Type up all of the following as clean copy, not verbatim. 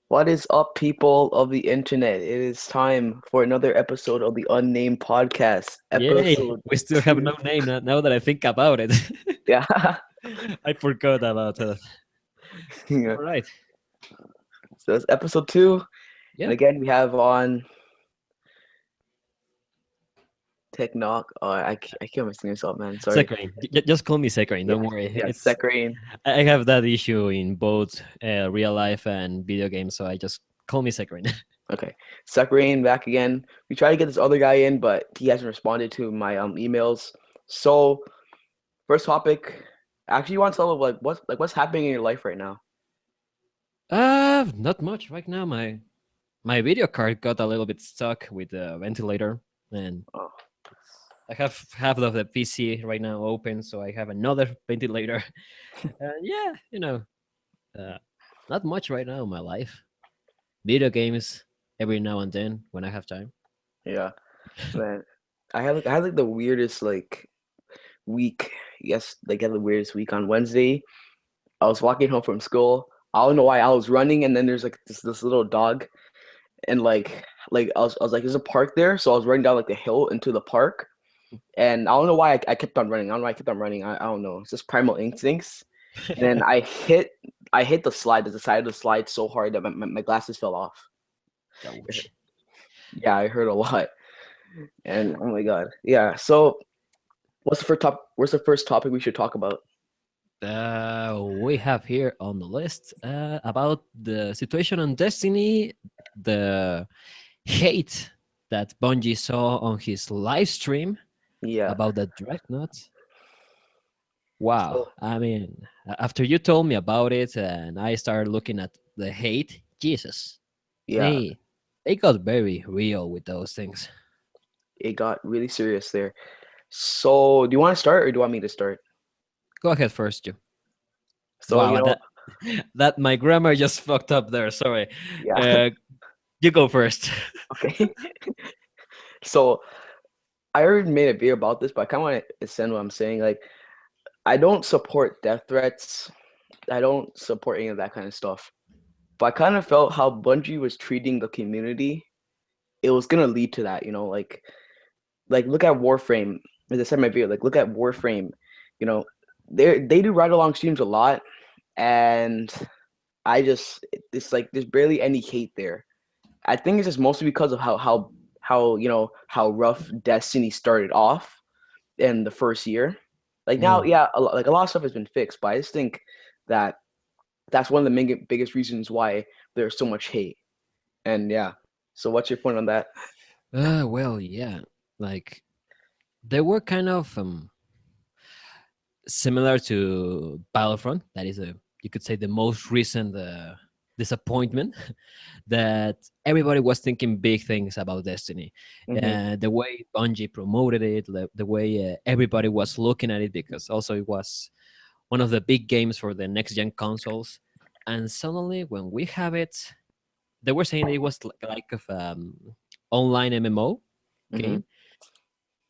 What is up, people of the internet? It is time for another episode of the Unnamed podcast, Yay! episode We still have two. no name now that I think about it. Yeah. I forgot about that. Yeah. All right. So it's episode two. And Yeah. again, we have on Technoc. I can't messing this up, man. Sorry. Saccharine. Just call me Saccharine. Don't Yes, worry. yes, It's Saccharine. I have that issue in both real life and video games, so I just call me Saccharine. Okay. Saccharine back again. We tried to get this other guy in, but he hasn't responded to my emails. So first topic. Actually, you want to tell me what's happening in your life right now? Not much right now. My video card got a little bit stuck with the ventilator, and Oh, I have half of the PC right now open, so I have another ventilator. And yeah, uh, not much right now in my life. Video games every now and then when I have time. yeah. Man, I had the weirdest week. Yes, I had the weirdest week on Wednesday. I was walking home from school. I don't know why I was running, and then there's like this little dog, and I was like, there's a park there, so I was running down like the hill into the park, and I don't know why I kept on running. I don't know why I kept on running. I don't know. It's just primal instincts. And then I hit the side of the slide so hard that my glasses fell off. Ouch. Yeah, I hurt a lot. And oh my god, yeah. So what's the first topic we should talk about? We have here on the list about the situation on Destiny, the hate that Bungie saw on his live stream Yeah. about the Dreadnought. Wow. So I mean, after you told me about it and I started looking at the hate, Jesus, yeah, they they got very real with those things. it got really serious there. So do you want to start or do you want me to start? Go ahead first, you. So Wow, that my grammar just fucked up there. Sorry. yeah, Uh, you go first. okay. So I already made a video about this, but I kind of want to extend what I'm saying. Like, I don't support death threats. I don't support any of that kind of stuff. But I kind of felt how Bungie was treating the community. It was gonna lead to that, like look at Warframe. As I said in my video, like look at Warframe. You know, they do ride along streams a lot, and it's like there's barely any hate there. I think it's just mostly because of how rough Destiny started off in the first year. Like now, Mm. yeah, a lot of stuff has been fixed, but I just think that that's one of the biggest reasons why there's so much hate. And yeah, so what's your point on that? Well, yeah. Like they were kind of similar to Battlefront. That is you could say the most recent disappointment that everybody was thinking big things about Destiny. Hmm. The way Bungie promoted it, the way everybody was looking at it, because also it was one of the big games for the next gen consoles. And suddenly, when we have it, they were saying it was like of online MMO Hmm. game.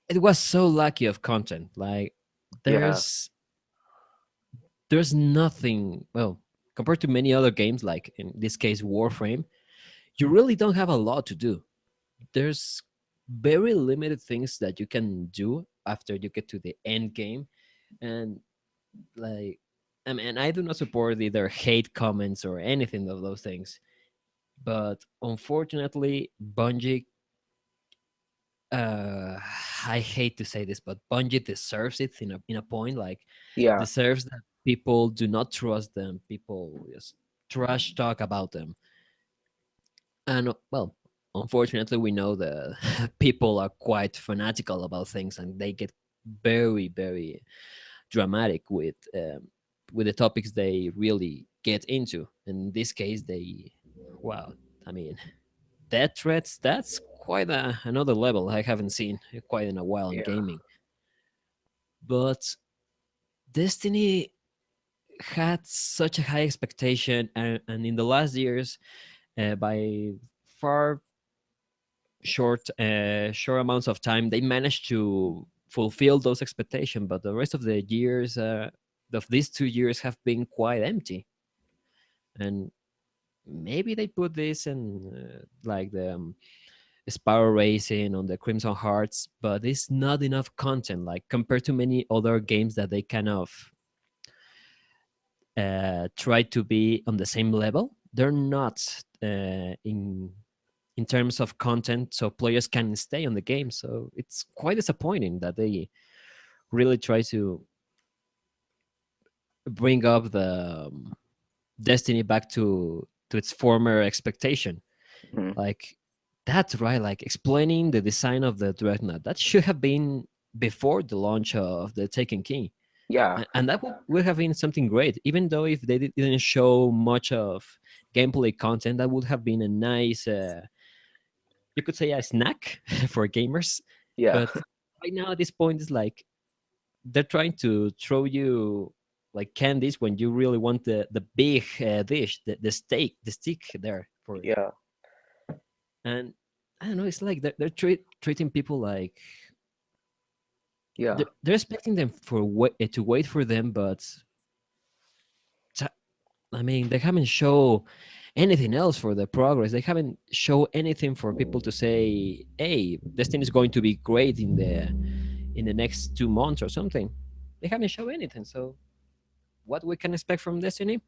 It was so lucky of content. Like Yeah, there's there's nothing, well, compared to many other games, like in this case Warframe, you really don't have a lot to do. There's very limited things that you can do after you get to the end game. And like, I mean, I do not support either hate comments or anything of those things, but unfortunately Bungie, uh I hate to say this, but Bungie deserves it in a point, like yeah, deserves that people do not trust them, people just trash talk about them. And well, unfortunately we know that people are quite fanatical about things and they get very, very dramatic with the topics they really get into. In this case, they, wow, I mean, death threats, that's quite another level I haven't seen quite in a while in yeah, gaming. But Destiny had such a high expectation, and in the last years, by far short amounts of time, they managed to fulfill those expectations. But the rest of the years, of these 2 years, have been quite empty. And maybe they put this in like the Sparrow Racing on the Crimson Hearts, but it's not enough content. Like compared to many other games that they kind of try to be on the same level, they're not in terms of content, so players can stay on the game. So it's quite disappointing that they really try to bring up the Destiny back to its former expectation. Mhm. Like that's right. Like explaining the design of the Dreadnought that should have been before the launch of the Taken King, Yeah, and that would have been something great. Even though if they didn't show much of gameplay content, that would have been a nice, you could say, a snack for gamers. yeah, But right now at this point, it's like they're trying to throw you like candies when you really want the big dish, the steak, the stick there for. yeah, And I don't know, it's like they're treating people like yeah, they're expecting them for to wait for them, but t- I mean they haven't show anything else for the progress. They haven't show anything for people to say, "Hey, this thing is going to be great in the next 2 months or something." They haven't shown anything. So what we can expect from Destiny?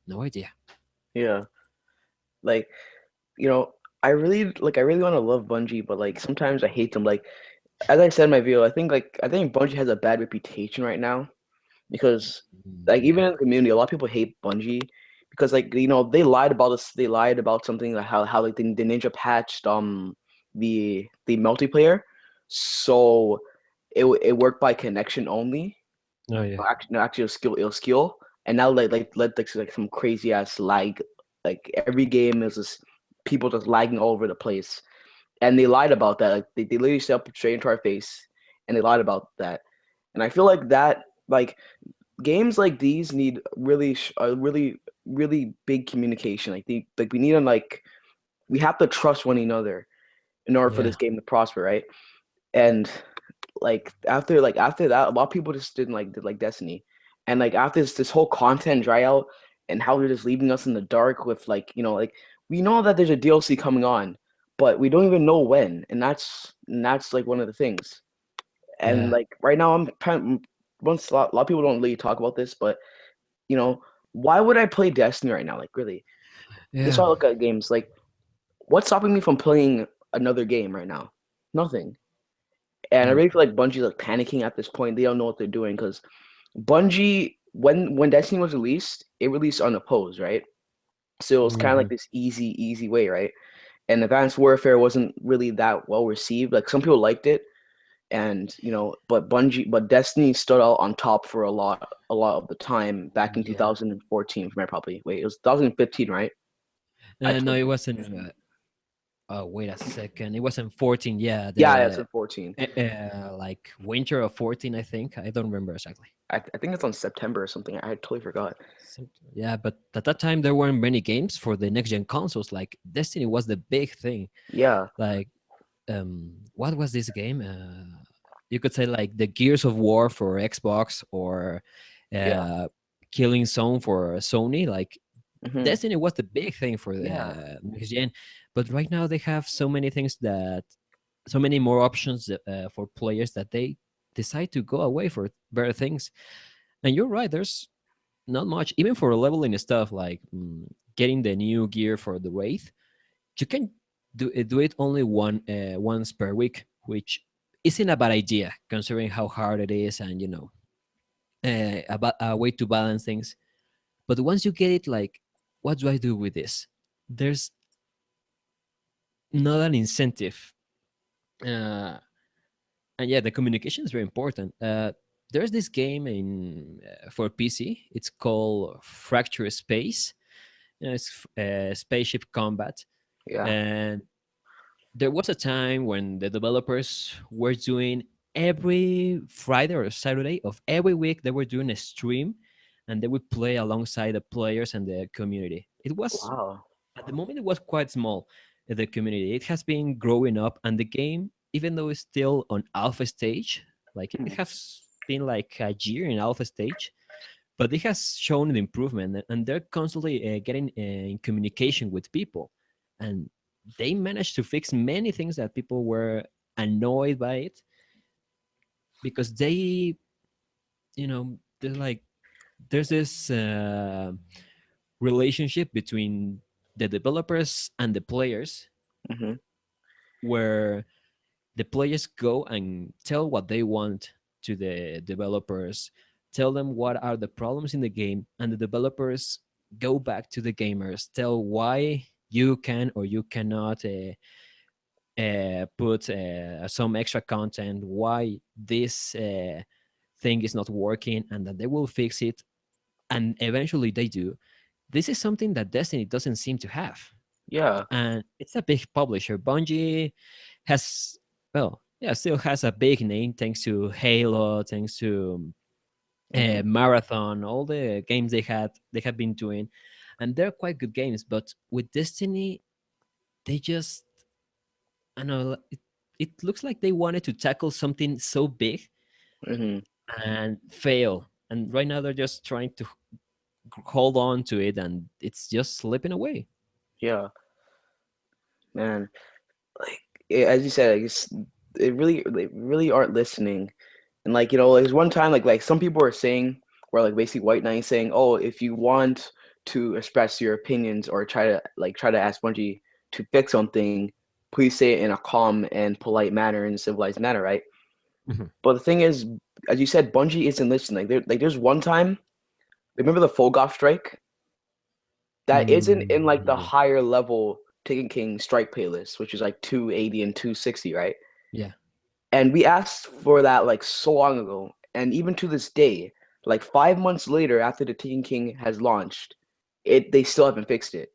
No idea. yeah. Like, you know, I really want to love Bungie, but like sometimes I hate them. Like as I said in my video, I think Bungie has a bad reputation right now because like Yeah, even in the community, a lot of people hate Bungie because like they lied about this. They lied about something like how like the Ninja patched the multiplayer, so it worked by connection only. oh yeah, No, actually, it was skill, and now like led like some crazy ass lag. Like every game is just people just lagging all over the place, and they lied about that. Like they literally said up straight into our face, and they lied about that. And I feel like that like games like these need really big communication. Like we need to like we have to trust one another in order for yeah, this game to prosper, right? And like after that, a lot of people just didn't like did like Destiny, and like after this whole content dry out and how they're just leaving us in the dark with like like we know that there's a DLC coming on, but we don't even know when, and that's like one of the things. And yeah, like right now, I'm trying. Once a lot of people don't really talk about this, but you know, why would I play Destiny right now? Like really, this is yeah. why I look at games. Like, what's stopping me from playing another game right now? Nothing. And I No. really feel like Bungie's like panicking at this point. They don't know what they're doing because Bungie, when Destiny was released, it released unopposed, right? So it was kind of like Mhm. this easy way, right? And Advanced Warfare wasn't really that well received. Like some people liked it, and but Destiny stood out on top for a lot of the time back in Yeah. 2014. From probably wait, it was 2015, right? I No, told it you. wasn't. Oh, wait a second. It wasn't 14. Yeah, Yeah, it's the in 14. like winter of 14, I think. I don't remember exactly. I think it's on September or something. I totally forgot. Yeah, but at that time there weren't many games for the next gen consoles. Like Destiny was the big thing. Yeah, Like, what was this game? You could say like the Gears of War for Xbox or yeah, uh, Killing Zone for Sony. Like hmm Destiny was the big thing for yeah, the next gen, but right now they have so many things that so many more options for players that they decide to go away for better things. And you're right, there's not much even for leveling stuff like getting the new gear for the wraith. You can do it only once per week, which isn't a bad idea considering how hard it is and about a way to balance things. But once you get it, like, what do I do with this? There's not an incentive. Uh, and yeah, the communication is very important. There's this game in for PC. It's called Fracture Space. It's spaceship combat, yeah. and there was a time when the developers were doing every Friday or Saturday of every week. They were doing a stream, and they would play alongside the players and the community. It was Wow. at the moment it was quite small, the community. It has been growing up, and the game, even though it's still on alpha stage, like it Hmm. has been like a year in alpha stage, but it has shown an improvement, and they're constantly getting in communication with people, and they managed to fix many things that people were annoyed by it, because they, they're like, there's this relationship between the developers and the players, Mm-hmm. where the players go and tell what they want to the developers, tell them what are the problems in the game, and the developers go back to the gamers, tell why you can or you cannot put some extra content, why this thing is not working, and that they will fix it. And eventually they do. This is something that Destiny doesn't seem to have, Yeah. and it's a big publisher. Bungie has, well, yeah, still has a big name thanks to Halo, thanks to Mm-hmm. Marathon, all the games they have been doing, and they're quite good games. But with Destiny, they just, I don't know, it looks like they wanted to tackle something so big Mm-hmm. and fail, and right now they're just trying to hold on to it, and it's just slipping away. Yeah, man. Like as you said, they really aren't listening. And like there's one time like some people are saying, where like basically White Knight saying, oh, if you want to express your opinions or try to ask Bungie to fix something, please say it in a calm and polite manner and civilized manner, right? Mhm. But the thing is, as you said, Bungie isn't listening. There's one time, remember the Fogoff strike? That isn't in like the Yeah, higher level Taken King strike playlist, which is like 280 and 260, right? yeah. And we asked for that like so long ago. And even to this day, like 5 months later after the Taken King has launched, they still haven't fixed it.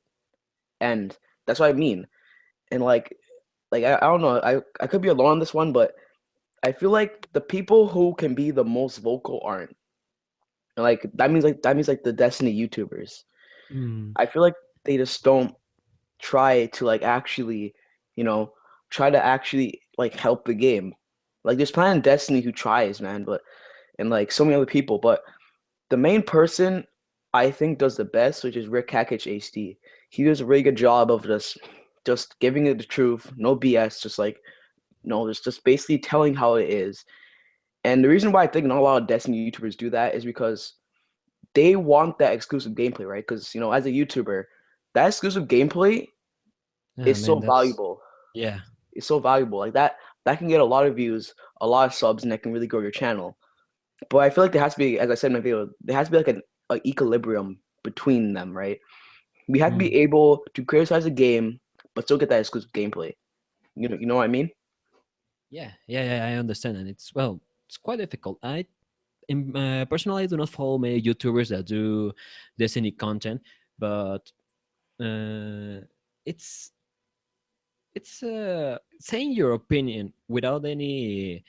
And that's what I mean. And I don't know, I could be alone on this one, but I feel like the people who can be the most vocal aren't. And that means like the Destiny YouTubers. Mm. I feel like they just don't try to like actually, you know, try to actually like help the game. Like there's Planet Destiny who tries, man, but and like so many other people, but the main person I think does the best, which is Rick Hackich HD. He does a really good job of just giving it the truth, no BS, just like no, just basically telling how it is. And the reason why I think not a lot of Destiny YouTubers do that is because they want that exclusive gameplay, right? Because as a YouTuber, that exclusive gameplay Ah, is man, so that's, valuable. yeah. It's so valuable. Like that can get a lot of views, a lot of subs, and that can really grow your channel. But I feel like there has to be, as I said in my video, there has to be like an equilibrium between them, right? We have to be Mm. able to criticize a game, but still get that exclusive gameplay. You know what I mean? Yeah, yeah, yeah, I understand, and it's, well, it's quite difficult. Personally, I do not follow many YouTubers that do Destiny content, but uh, it's saying your opinion without any,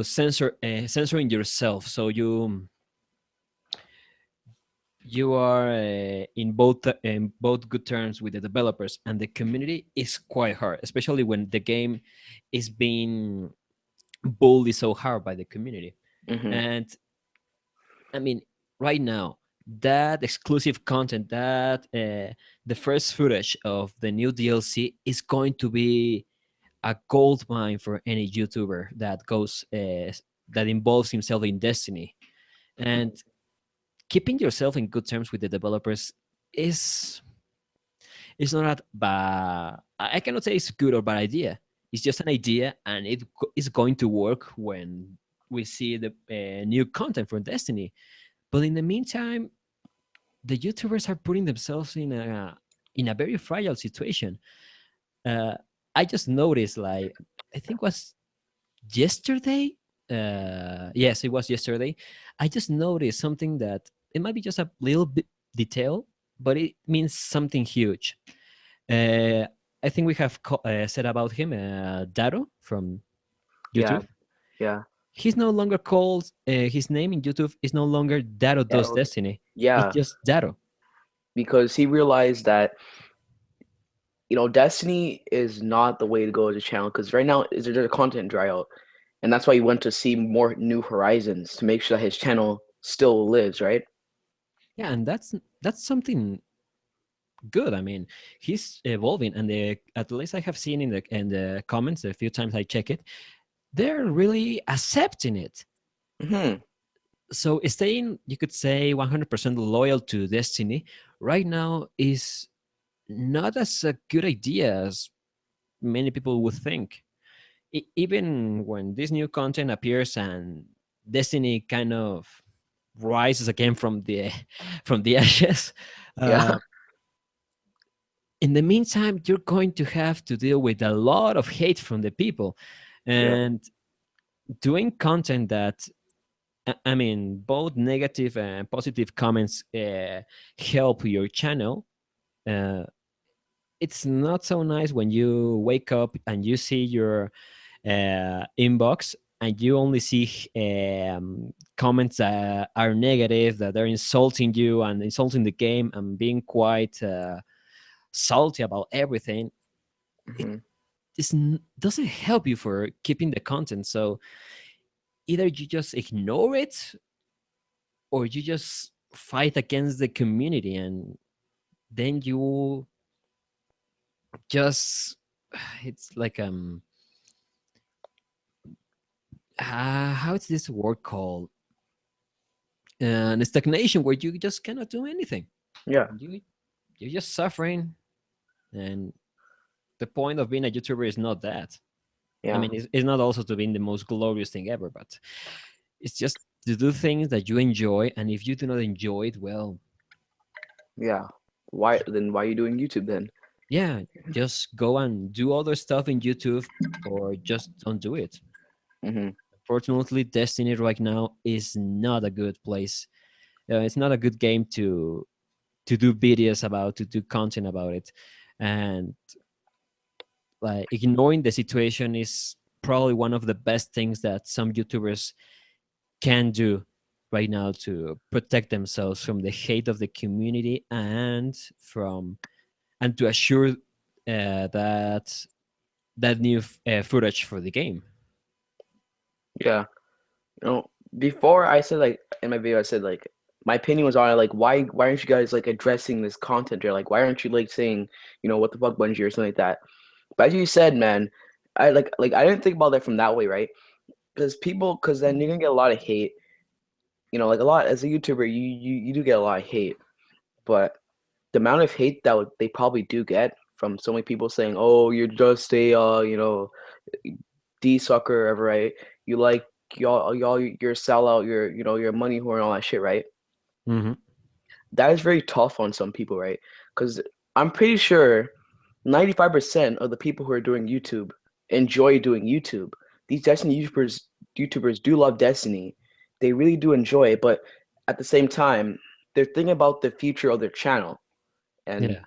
censoring yourself. So you are in both good terms with the developers and the community is quite hard, especially when the game is being bullied so hard by the community. Hmm. And I mean, right now, that exclusive content, that the first footage of the new DLC is going to be a gold mine for any YouTuber that involves himself in Destiny. And keeping yourself in good terms with the developers is not bad. I cannot say it's good or bad idea. It's just an idea, and it is going to work when we see the new content from Destiny. But in the meantime, the YouTubers are putting themselves in a very fragile situation. Uh, I just noticed, like, I think was yesterday. Yes, it was yesterday. I just noticed something that it might be just a little bit detail, but it means something huge. Uh, I think we have said about him, Daro from Yeah, YouTube. yeah, He's no longer called. His name in YouTube is no longer Daro yeah, Does Destiny. It's yeah. just Daro. Because he realized that Destiny is not the way to go as a channel. Because right now, there's a content dry out, and that's why he went to see more new horizons to make sure that his channel still lives, right? Yeah, and that's something good. I mean, he's evolving, and at least I have seen in the comments a few times I check it, they're really accepting it. Hmm. So staying, you could say, 100% loyal to Destiny right now is not as a good idea as many people would think. Even when this new content appears and Destiny kind of rises again from the from the ashes, Yeah. uh, in the meantime, you're going to have to deal with a lot of hate from the people, Yeah. and doing content that I mean, both negative and positive comments help your channel. Uh, it's not so nice when you wake up and you see your inbox and you only see comments that are negative, that are insulting you and insulting the game and being quite salty about everything. It Hmm. doesn't help you for keeping the content. So either you just ignore it or you just fight against the community, and then you just it's like how is this word called, an stagnation where you just cannot do anything. Yeah. You're just suffering, and the point of being a YouTuber is not that. I Yeah. mean, it's not also to be the most glorious thing ever, but it's just to do things that you enjoy, and if you do not enjoy it, well, Yeah. Why then? Why are you doing YouTube then? yeah, just go and do other stuff in YouTube, or just don't do it. Hmm. Fortunately, Destiny right now is not a good place. It's not a good game to do videos about, to do content about it, and like ignoring the situation is probably one of the best things that some YouTubers can do right now to protect themselves from the hate of the community, and to assure that new footage for the game. Yeah. You know, before I said like in my video, I said like my opinion was on it, like why aren't you guys like addressing this content or like why aren't you like saying, what the fuck Bungie or something like that. But as you said, man, I like I didn't think about that from that way, right? Because then you're gonna get a lot of hate. Like a lot as a YouTuber, you do get a lot of hate, but the amount of hate that they probably do get from so many people saying, "Oh, you're just a D sucker," ever, right? You like y'all, you're a sellout, you're a money whore and all that shit, right? Hmm. That is very tough on some people, right? Because I'm pretty sure 95% of the people who are doing YouTube enjoy doing YouTube. These Destiny YouTubers do love Destiny. They really do enjoy it, but at the same time, they're thinking about the future of their channel. And Yeah,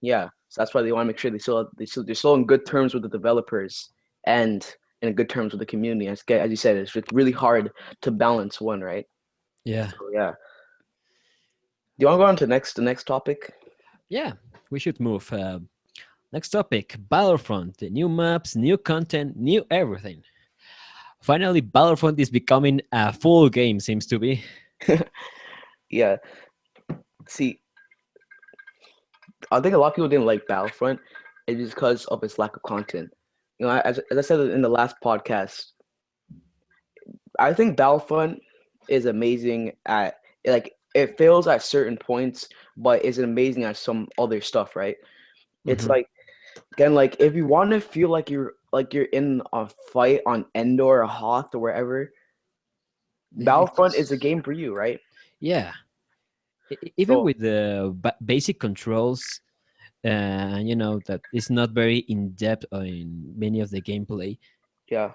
yeah, so that's why they want to make sure they're still in good terms with the developers and in good terms with the community. As you said, it's just really hard to balance one, right? yeah, So yeah. Do you want to go on to the next topic? yeah. We should move. Next topic: Battlefront. The new maps, new content, new everything. Finally, Battlefront is becoming a full game. Seems to be. Yeah. See, I think a lot of people didn't like Battlefront. It is because of its lack of content. As I said in the last podcast, I think Battlefront is amazing at like it fails at certain points, but is amazing at some other stuff, right? It's Hmm. like again, like if you want to feel like you're in a fight on Endor or Hoth or wherever, It's Battlefront is a just game for you, right? yeah. Even So with the basic controls, and that it's not very in depth in many of the gameplay. yeah.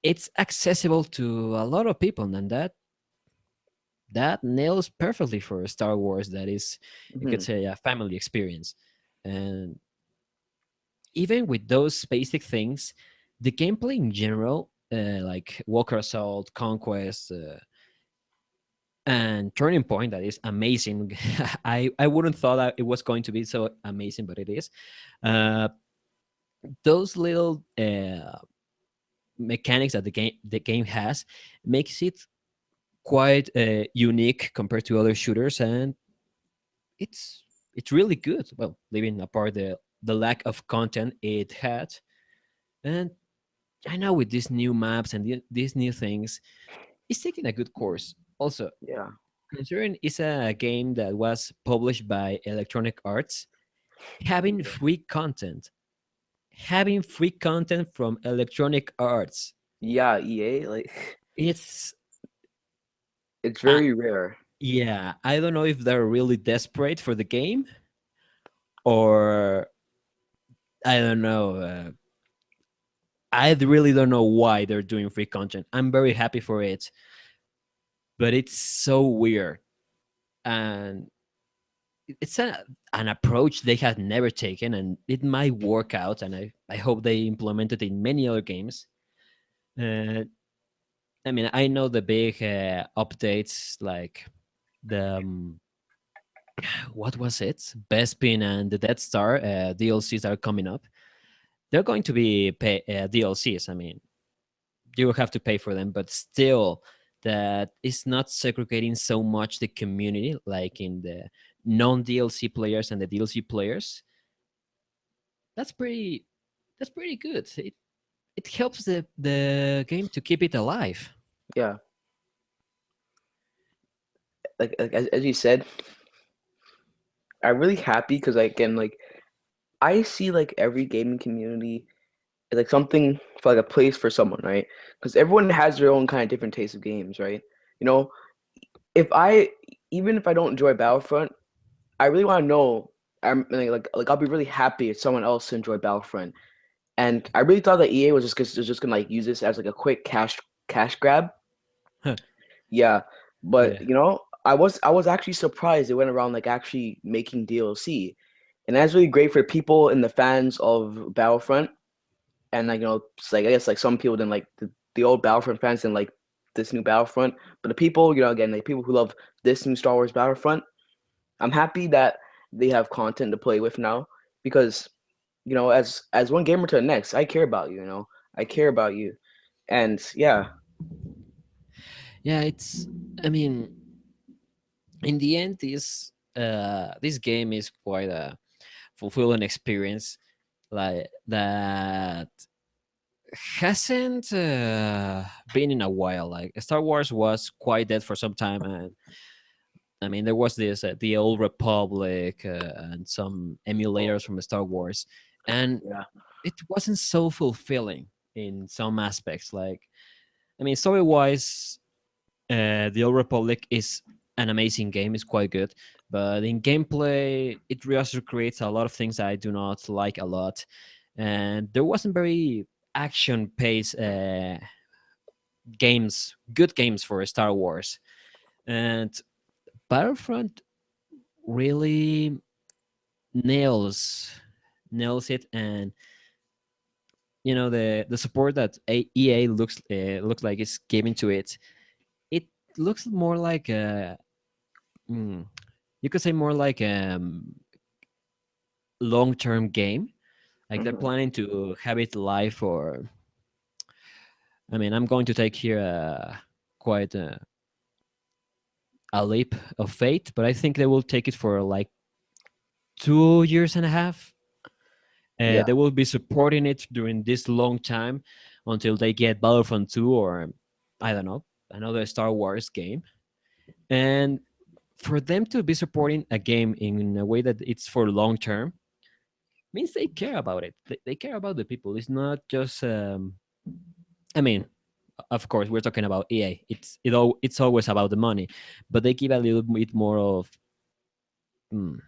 It's accessible to a lot of people, and that nails perfectly for Star Wars. That is, you could Hmm. say, a family experience. And even with those basic things, the gameplay in general, like Walker Assault, Conquest, and Turning Point, that is amazing. I wouldn't thought that it was going to be so amazing, but it is. Uh, those little mechanics that the game has makes it quite unique compared to other shooters, and it's it's really good. Well, leaving apart the lack of content it had, and I know with these new maps and these new things, it's taking a good course. Also, Yeah. considering it's a game that was published by Electronic Arts, having free content from Electronic Arts, Yeah, EA, like it's it's uh, very rare. yeah. I don't know if they're really desperate for the game, or I don't know. I really don't know why they're doing free content. I'm very happy for it, but it's so weird, and it's an approach they had never taken, and it might work out, and I hope they implement it in many other games. uh, I mean, I know the big updates like the what was it, Bespin and the Death Star DLCs are coming up. They're going to be DLCs. I mean, you will have to pay for them, but still, that is not segregating so much the community like in the non DLC players and the DLC players. That's pretty. That's pretty good. It helps the game to keep it alive. Yeah, like as you said, I'm really happy because again, like I see like every gaming community as like something for like a place for someone, right? Because everyone has their own kind of different taste of games, right? You know, if I even if I don't enjoy Battlefront, I really want to know. I'm like I'll be really happy if someone else enjoy Battlefront. And I really thought that EA was just gonna like use this as like a quick cash grab. Yeah, but Yeah. I was actually surprised it went around like actually making DLC, and that's really great for people and the fans of Battlefront. And like it's like I guess like some people didn't like the old Battlefront fans didn't like this new Battlefront, but the people again like people who love this new Star Wars Battlefront, I'm happy that they have content to play with now because as one gamer to the next, I care about you. I care about you, and yeah, Yeah, it's. I mean, in the end, this game is quite a fulfilling experience, like that hasn't been in a while. Like Star Wars was quite dead for some time, and I mean there was this the Old Republic and some emulators from Star Wars, and yeah, it wasn't so fulfilling in some aspects. Like I mean, story wise, the Old Republic is an amazing game. It's quite good, but in gameplay, it just recreates a lot of things I do not like a lot, and there wasn't very action paced good games for Star Wars. And Battlefront really nails nails it, and the support that EA looks like it's giving to it. It looks more like a mm, you could say more like a long term game. Like they're hmm planning to have it live for. I mean, I'm going to take here quite a leap of faith, but I think they will take it for like 2 years and a half. yeah, They will be supporting it during this long time until they get Battlefront 2 or I don't know, another Star Wars game. And for them to be supporting a game in a way that it's for long term means they care about it. They care about the people. It's not just I mean, of course, we're talking about EA. It's always about the money, but they give a little bit more of. Mm,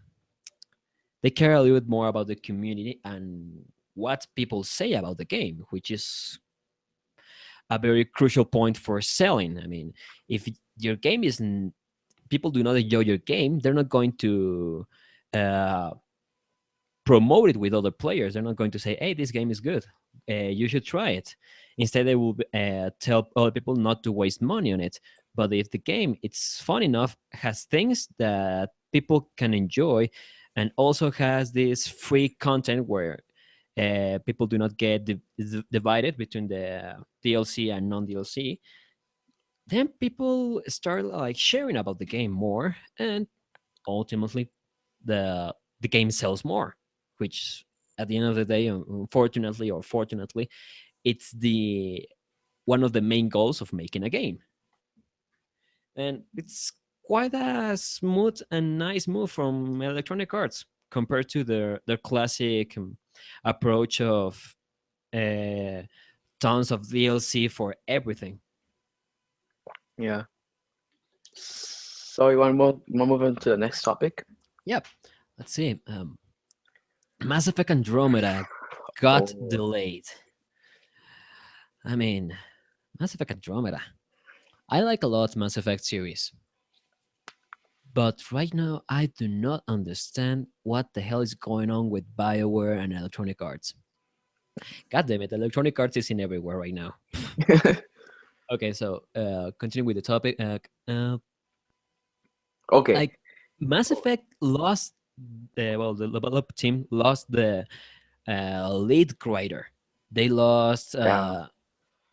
they care a little bit more about the community and what people say about the game, which is a very crucial point for selling. I mean, if your game isn't, people do not enjoy your game, they're not going to uh, promote it with other players. They're not going to say, "Hey, this game is good. You should try it." Instead, they will tell other people not to waste money on it. But if the game it's fun enough, has things that people can enjoy, and also has this free content where people do not get divided between the DLC and non DLC, then people start like sharing about the game more, and ultimately the game sells more, which at the end of the day, unfortunately or fortunately, it's the one of the main goals of making a game. And it's quite a smooth and nice move from Electronic Arts compared to their classic approach of uh, tons of DLC for everything. Yeah. So you want to move on to the next topic? Yep. Let's see. Mass Effect Andromeda got Oh, delayed. I mean, Mass Effect Andromeda. I like a lot Mass Effect series, but right now I do not understand what the hell is going on with BioWare and Electronic Arts. God damn it, Electronic Arts is in everywhere right now. Okay, so continue with the topic. okay. Like Mass Effect lost the develop team lost the lead writer. They lost Damn.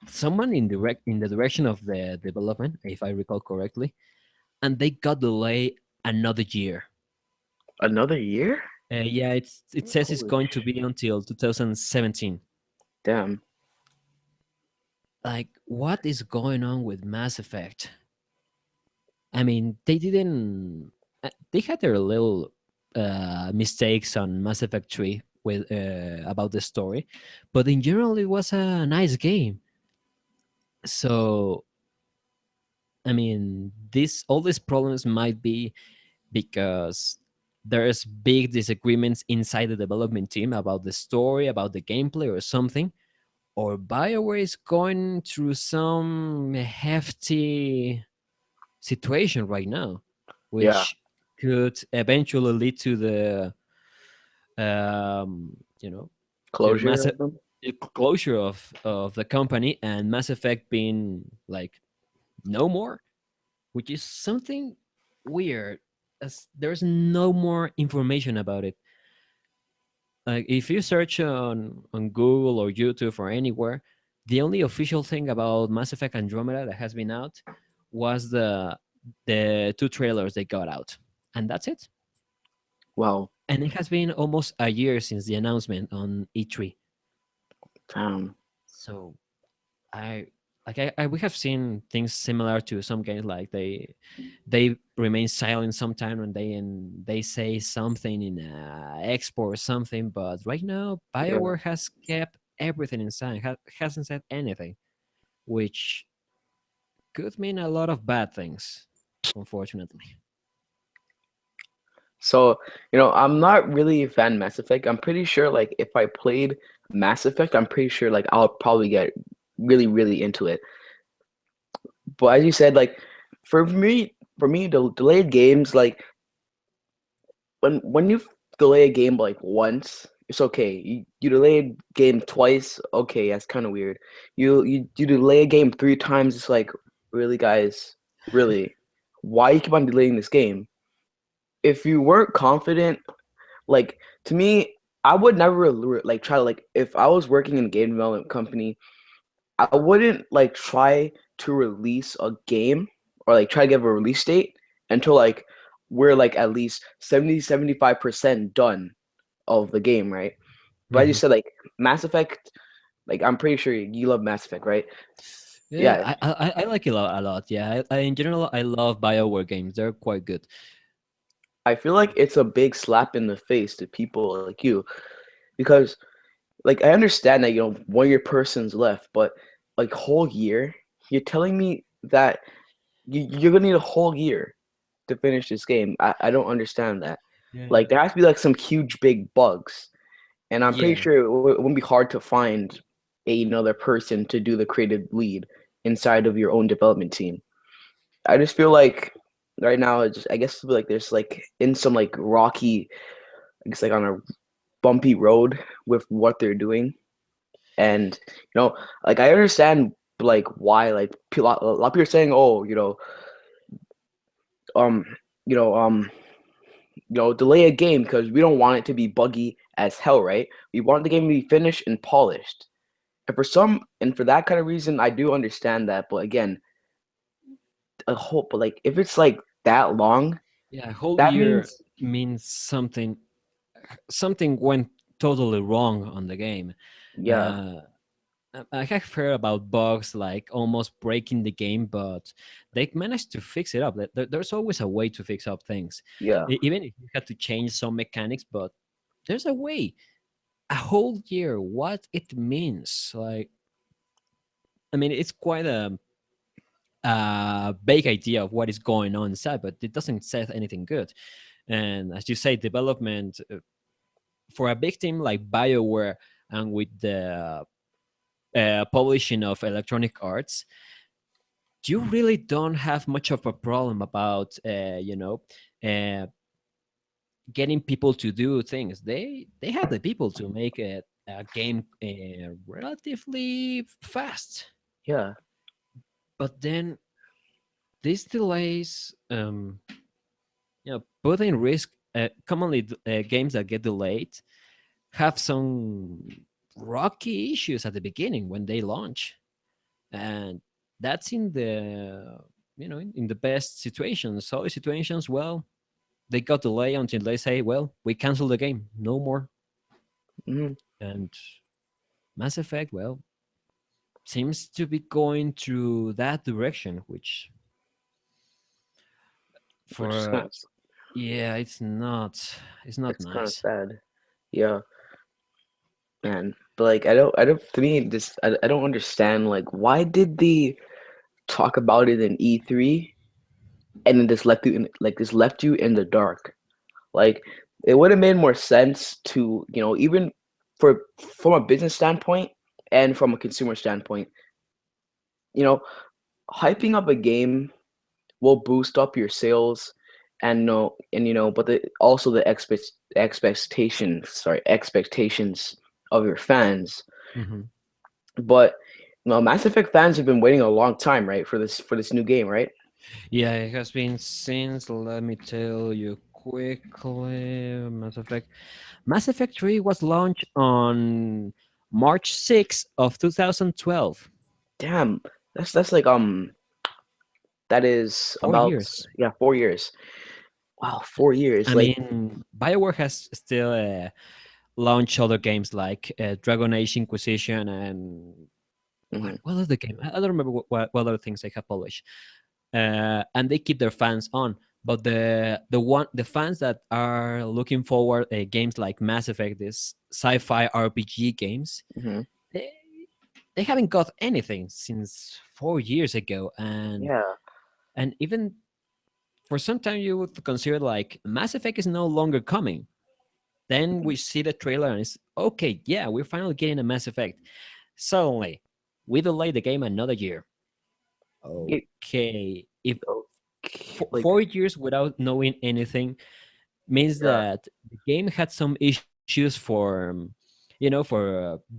someone in the direction of the development, if I recall correctly, and they got delayed another year. Another year? Yeah, it says it's Holy going to be until 2017. damn. Like, what is going on with Mass Effect? I mean, they didn't. They had their little mistakes on Mass Effect 3 with about the story, but in general, it was a nice game. So, I mean, this all these problems might be because there's big disagreements inside the development team about the story, about the gameplay, or something. Or BioWare is going through some hefty situation right now, Yeah. which could eventually lead to the um, you know to Closure of them? closure of the company and Mass Effect being like no more, which is something weird as there's no more information about it. Like if you search on Google or YouTube or anywhere, the only official thing about Mass Effect Andromeda that has been out was the two trailers they got out, and that's it. Wow. And it has been almost a year since the announcement on E3. Damn. So I I we have seen things similar to some games like they remain silent sometime and they say something in expo or something, but right now Yeah. BioWare has kept everything inside, hasn't said anything, which could mean a lot of bad things, unfortunately. So, I'm not really a fan of Mass Effect. I'm pretty sure like if I played Mass Effect, I'm pretty sure like I'll probably get really, really into it. But as you said, like for me, the delayed games, like when you delay a game like once, it's okay. You delay a game twice, okay, that's kind of weird. You delay a game three times, it's like, really, guys, really, why you keep on delaying this game? If you weren't confident, like, to me, I would never like try to, like, if I was working in a game development company, I wouldn't like try to release a game or like try to give a release date until like we're like at least 70-75% done of the game, right? But as you Mhm. said, like Mass Effect, like I'm pretty sure you love Mass Effect, right? Yeah, Yeah, I like it a lot. Yeah, in general, I love BioWare games. They're quite good. I feel like it's a big slap in the face to people like you because like I understand that 1 year person's left, but like whole year, you're telling me that you're gonna need a whole year to finish this game. I don't understand that. Yeah. Like there has to be like some huge big bugs, and I'm pretty Yeah. sure it wouldn't be hard to find another person to do the creative lead inside of your own development team. I just feel like right now, I guess like there's like in some like rocky, I guess like on a bumpy road with what they're doing, and like I understand like why like a lot of people are saying, oh, um, you know, um, delay a game because we don't want it to be buggy as hell, right? We want the game to be finished and polished. And for that kind of reason, I do understand that. But again, a whole, but like if it's like that long, Yeah, a whole that year means means something went totally wrong on the game. yeah, Uh, I have heard about bugs like almost breaking the game, but they managed to fix it up. There's always a way to fix up things, yeah, even if you had to change some mechanics. But there's a way. A whole year, what it means? Like, I mean, it's quite a vague idea of what is going on inside, but it doesn't say anything good. And as you say, development for a big team like BioWare and with the publishing of Electronic Arts, you really don't have much of a problem about uh, getting people to do things. They have the people to make a game relatively fast, yeah. but then these delays, put in risk. Commonly, games that get delayed have some rocky issues at the beginning when they launch, and that's in the in the best situations. So situations, well, they got delay until they say, well, we cancel the game, no more. Hmm. And Mass Effect, well, seems to be going through that direction, which Which is for yeah, it's not kind of nice. sad. Yeah, man. But like I don't to me this I don't understand like why did they talk about it in E3 and then this left you in the dark. Like it would have made more sense to, even from a business standpoint and from a consumer standpoint, you know, hyping up a game will boost up your sales and no and but also the expectations of your fans. Hmm. But Mass Effect fans have been waiting a long time, right, for this new game, right? Yeah, it has been since, let me tell you quickly. Mass Effect 3 was launched on March 6th of 2012. Damn, that's like that is Four about, years. yeah, 4 years. Wow, 4 years. I Like, mean, BioWare has still launched other games like Dragon Age Inquisition and mhm, what other game? I don't remember what other things they have published. And they keep their fans on. But the fans that are looking forward games like Mass Effect, these sci-fi RPG games, mhm, they they haven't got anything since 4 years ago, yeah, and even for some time you would consider like Mass Effect is no longer coming. Then we see the trailer and it's okay, yeah, we're finally getting a Mass Effect. Suddenly, we delay the game another year. it, Okay, if like, 4 years without knowing anything means yeah, that the game had some issues for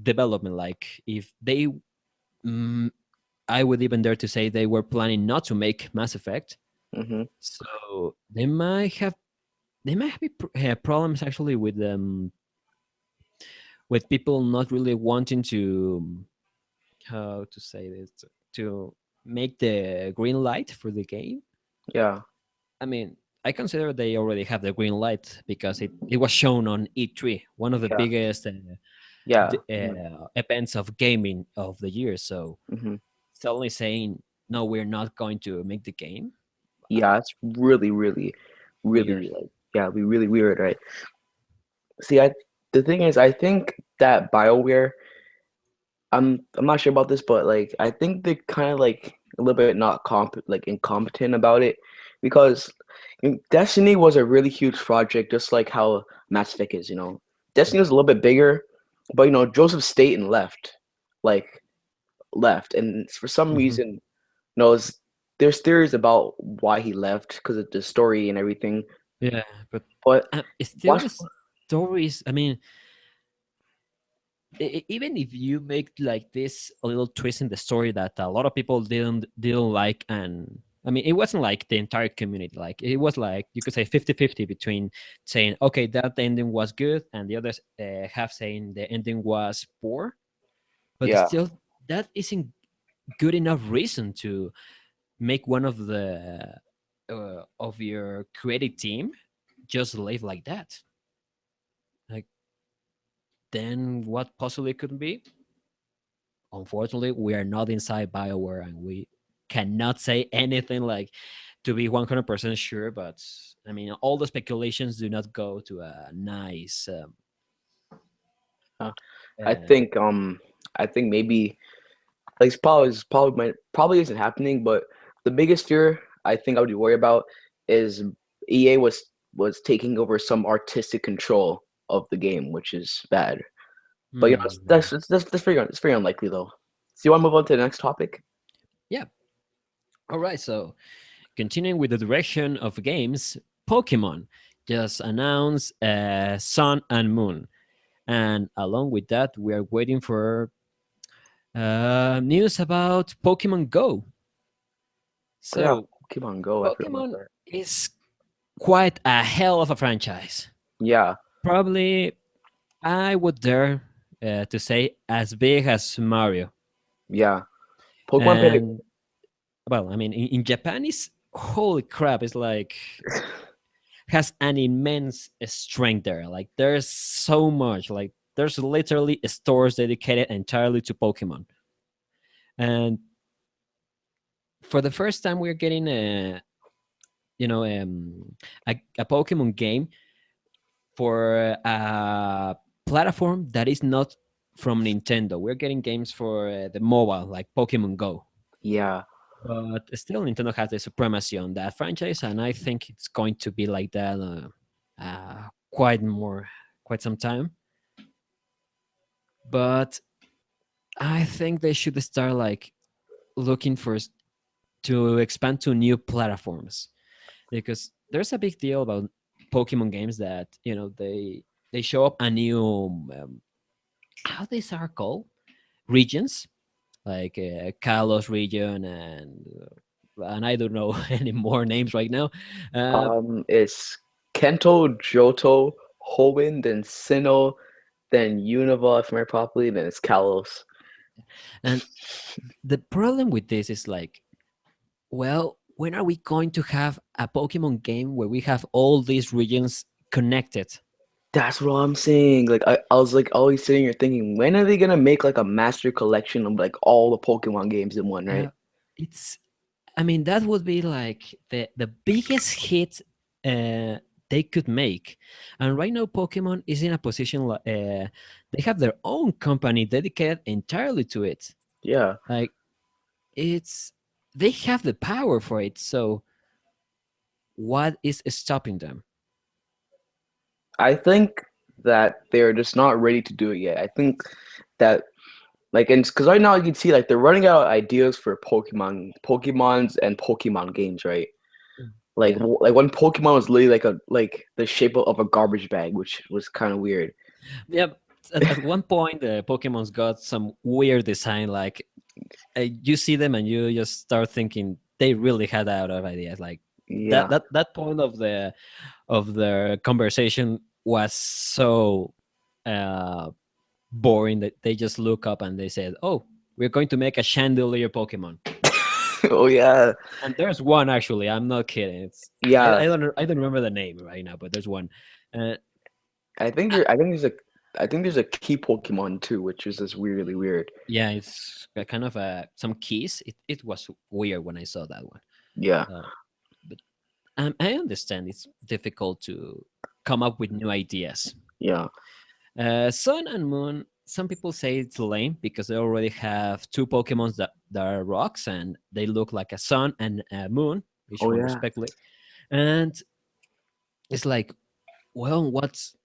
development. Like if they, mm, I would even dare to say they were planning not to make Mass Effect, mhm, so they might have problems actually with people not really wanting to, how to say this, to make the green light for the game. yeah, I mean, I consider they already have the green light because it was shown on E3, one of the yeah, biggest yeah, mhm, events of gaming of the year. So mhm. suddenly saying no, we're not going to make the game. Yeah, it's really, really, Weird. really like, yeah, be really weird, right? See, the thing is, I think that BioWare, I'm not sure about this, but like I think they're kind of like a little bit not like incompetent about it because Destiny was a really huge project, just like how Mass Effect is. Destiny was a little bit bigger, but Joseph Staten like and for some Hmm. reason, there's theories about why he left because of the story and everything. Yeah, but But still watch, the stories. I mean, even if you make like this a little twist in the story that a lot of people didn't like, and I mean it wasn't like the entire community, like it was like you could say 50-50 between saying okay that ending was good and the others half saying the ending was poor, but yeah, still that isn't good enough reason make one of your creative team just live like that. Like, then what possibly could be? Unfortunately, we are not inside Bioware, and we cannot say anything like to be 100% sure. But I mean, all the speculations do not go to a nice. Uh, I Uh, think I think maybe like probably isn't happening, but the biggest fear I think I would be worried about is EA was taking over some artistic control of the game, which is bad. But you know, hmm, that's very unlikely though. So you want to move on to the next topic? yeah. All right. So continuing with the direction of games, Pokemon just announced Sun and Moon, and along with that, we are waiting for news about Pokemon Go. Oh yeah, So Pokemon Go. I forgot about Pokemon that. is quite a hell of a franchise. Yeah, Probably, I would dare to say as big as Mario. yeah. Pokemon played. And well, I mean, in Japan, is holy crap! It's like has an immense strength there. Like there's so much. Like there's literally stores dedicated entirely to Pokemon. And for the first time, we're getting you know a Pokemon game for a platform that is not from Nintendo. We're getting games for the mobile, like Pokemon Go. Yeah, But still, Nintendo has the supremacy on that franchise, and I think it's going to be like that quite some time. But I think they should start like looking for to expand to new platforms, because there's a big deal about Pokemon games that they show up a new how these are called regions, like Kalos region, and I don't know any more names right now. Uh, it's Kento, Johto, Hoenn, then Sinnoh, then Unova, if I remember properly, then it's Kalos. and the problem with this is like, well, when are we going to have a Pokemon game where we have all these regions connected? That's what I'm saying. Like I was like always sitting here thinking, when are they gonna make like a master collection of like all the Pokemon games in one, right? Uh, it's, I mean, that would be like the biggest hit uh, they could make. And right now, Pokemon is in a position they have their own company dedicated entirely to it. Yeah. Like it's they have the power for it. So what is stopping them? I think that they're just not ready to do it yet. I think that like and because right now you can see like they're running out of ideas for Pokemons and Pokemon games, right? Like Yeah. like one Pokemon was literally like the shape of a garbage bag, which was kind of weird. Yeah. At one point, the Pokemon's got some weird design. Like you see them and you just start thinking they really had out of ideas. Like Yeah. that point of the conversation was so uh, boring that they just look up and they said, "Oh, we're going to make a chandelier Pokemon." Oh yeah. And there's one actually. I'm not kidding. It's Yeah. I don't remember the name right now, but there's one. Uh, I think there's a key Pokemon too, which is just weirdly weird. yeah, it's a kind of some keys. It was weird when I saw that one. Yeah. Uh, but I understand it's difficult to come up with new ideas. Yeah. Sun and Moon. Some people say it's lame because they already have two Pokemons that are rocks and they look like a sun and a moon, each Oh one yeah. respectively. And it's like, well, what's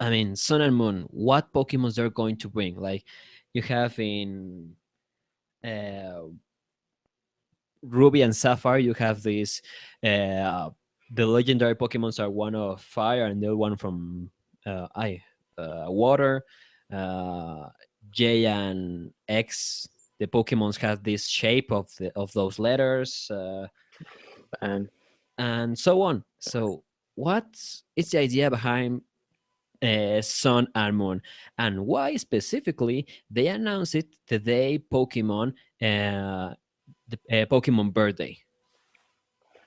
I mean, Sun and Moon? What Pokemons they're going to bring? Like, you have in uh, Ruby and Sapphire, you have these. The legendary Pokemons are one of fire and the other one from water. Uh, J and X, the Pokemons have this shape of those letters, And and so on. So, what is the idea behind Sun and Moon, and why specifically they announced it the day Pokemon the Pokemon birthday.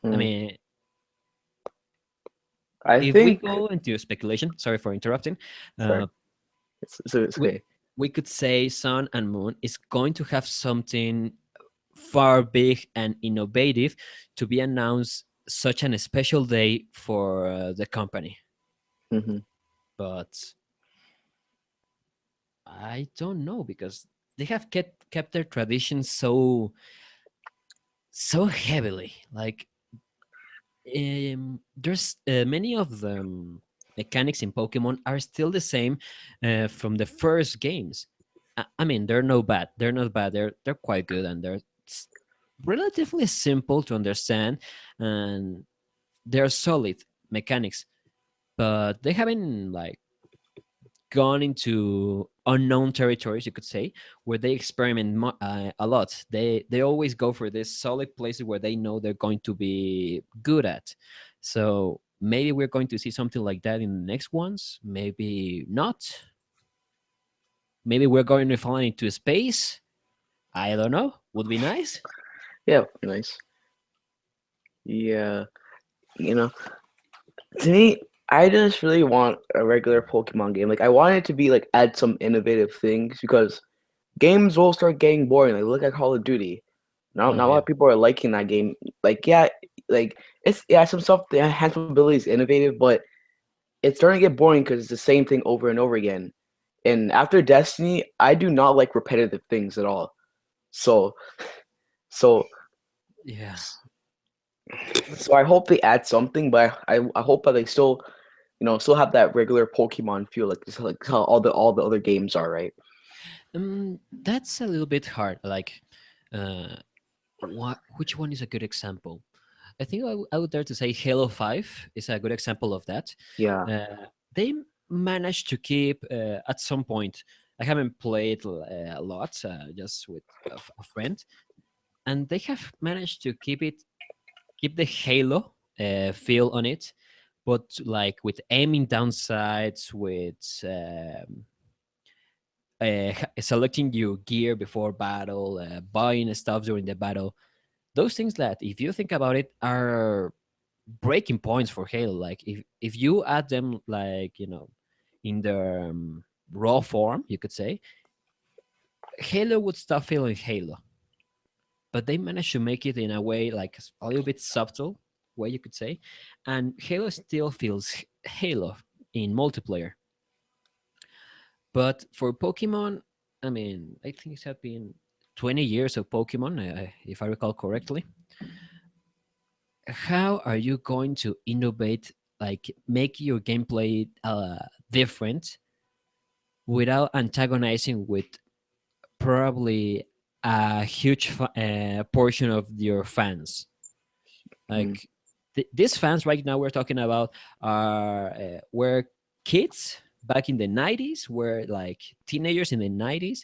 I Hmm. mean, I if we think. go into speculation, sorry for interrupting, Sorry, uh, it's we okay. we could say Sun and Moon is going to have something far big and innovative to be announced such an special day for the company. Hmm. But I don't know because they have kept their traditions so heavily. Like there's many of the mechanics in Pokemon are still the same from the first games. I mean, they're no bad. They're not bad. They're quite good and relatively simple to understand, and they're solid mechanics. But they haven't like gone into unknown territories, you could say, where they experiment a lot. They always go for this solid places where they know they're going to be good at. So maybe we're going to see something like that in the next ones. Maybe not. Maybe we're going to fall into space. I don't know. Would be nice. Yeah, nice. Yeah, you know, to me, I just really want a regular Pokemon game. Like, I want it to be like add some innovative things because games will start getting boring. Like, look at Call of Duty. Oh Not a lot yeah, of people are liking that game. Like, yeah, like it's yeah, some stuff the enhancement ability is innovative, but it's starting to get boring because it's the same thing over and over again. And after Destiny, I do not like repetitive things at all. So, so, yeah. so I hope they add something, but I hope that they still, still have that regular Pokemon feel, like how all the other games are, right? That's a little bit hard. Like, uh, which one is a good example? I think I would dare to say Halo 5 is a good example of that. Yeah. They managed to keep, at some point, I haven't played a lot, just with a friend, and they have managed to keep the Halo feel on it, but like with aiming down sights, with selecting your gear before battle, buying stuff during the battle. Those things that, if you think about it, are breaking points for Halo. Like if you add them, like in the raw form, you could say Halo would stop feeling Halo. But they managed to make it in a way like a little bit subtle way, you could say, and Halo still feels Halo in multiplayer. But for Pokemon, I mean, I think it has been 20 years of Pokemon, if I recall correctly. How are you going to innovate, like make your gameplay different without antagonizing with probably a huge portion of your fans? Mm. Like these fans right now we're talking about are were kids back in the 90s, were like teenagers in the 90s,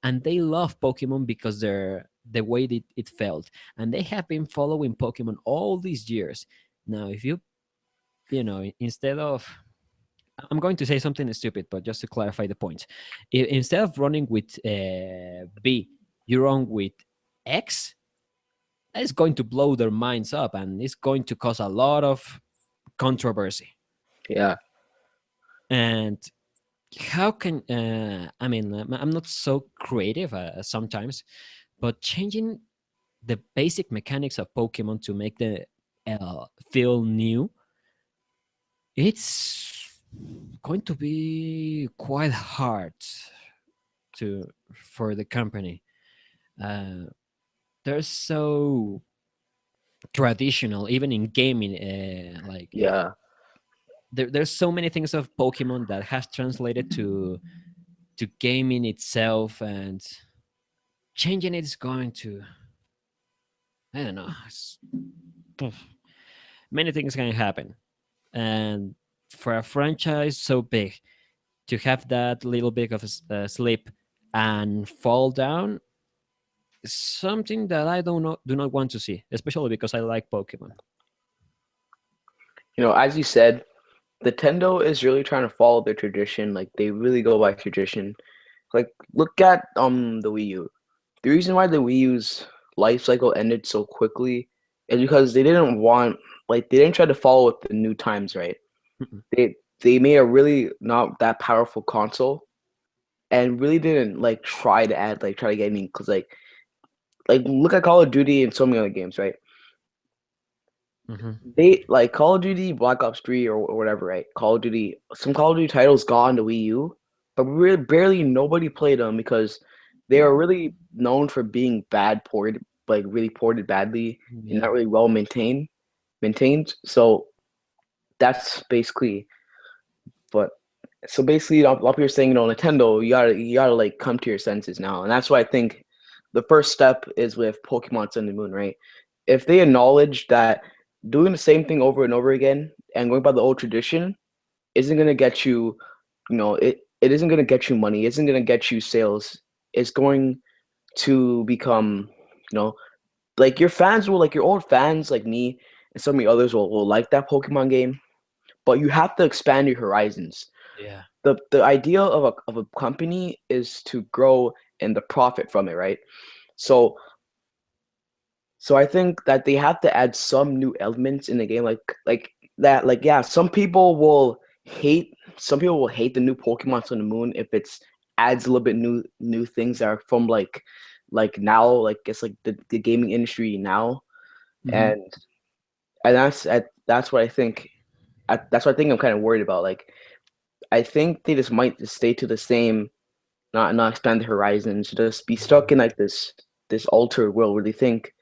and they love Pokemon because they're the way that it felt, and they have been following Pokemon all these years. Now if instead of, I'm going to say something stupid, but just to clarify the point, instead of running with B, you run with X, it's going to blow their minds up and it's going to cause a lot of controversy. Yeah. And how can I mean, I'm not so creative sometimes, but changing the basic mechanics of Pokemon to make the feel new, it's going to be quite hard to for the company. uh, they're so traditional even in gaming, like Yeah. there's so many things of Pokemon that has translated to gaming itself, and changing it is going to, I don't know, many things can happen. And for a franchise so big to have that little bit of a slip and fall down is something that I do not want to see, especially because I like Pokemon. As you said, Nintendo is really trying to follow their tradition. Like they really go by tradition. Like look at the Wii U. The reason why the Wii U's life cycle ended so quickly is because they didn't want like they didn't try to follow with the new times, right? Mm-mm. They made a really not that powerful console and really didn't like try to get any because like look at Call of Duty and so many other games, right? Mhm. They like Call of Duty Black Ops 3 or whatever, right? Call of Duty, some Call of Duty titles got on the Wii U, but really barely nobody played them because they are really known for being bad ported, like really ported badly and Yeah. not really well maintained. So that's basically but so basically, a lot of people are saying, Nintendo, you gotta like come to your senses now, and that's why I think the first step is with Pokemon Sun and Moon, right? If they acknowledge that doing the same thing over and over again and going by the old tradition isn't gonna get you, it isn't gonna get you money, isn't gonna get you sales. It's going to become, you know, like your fans will, like your old fans, like me and so many others will like that Pokemon game, but you have to expand your horizons. Yeah. The idea of a company is to grow and the profit from it, right? So so I think that they have to add some new elements in the game, like that. Like yeah, some people will hate the new Pokemon Sun and Moon if it's adds a little bit new things that are from like now, like it's like the gaming industry now, Mhm. and that's what I think. That's what I think I'm kind of worried about. Like I think they just might just stay to the same, not expand the horizons, just be stuck in like this altered world where they think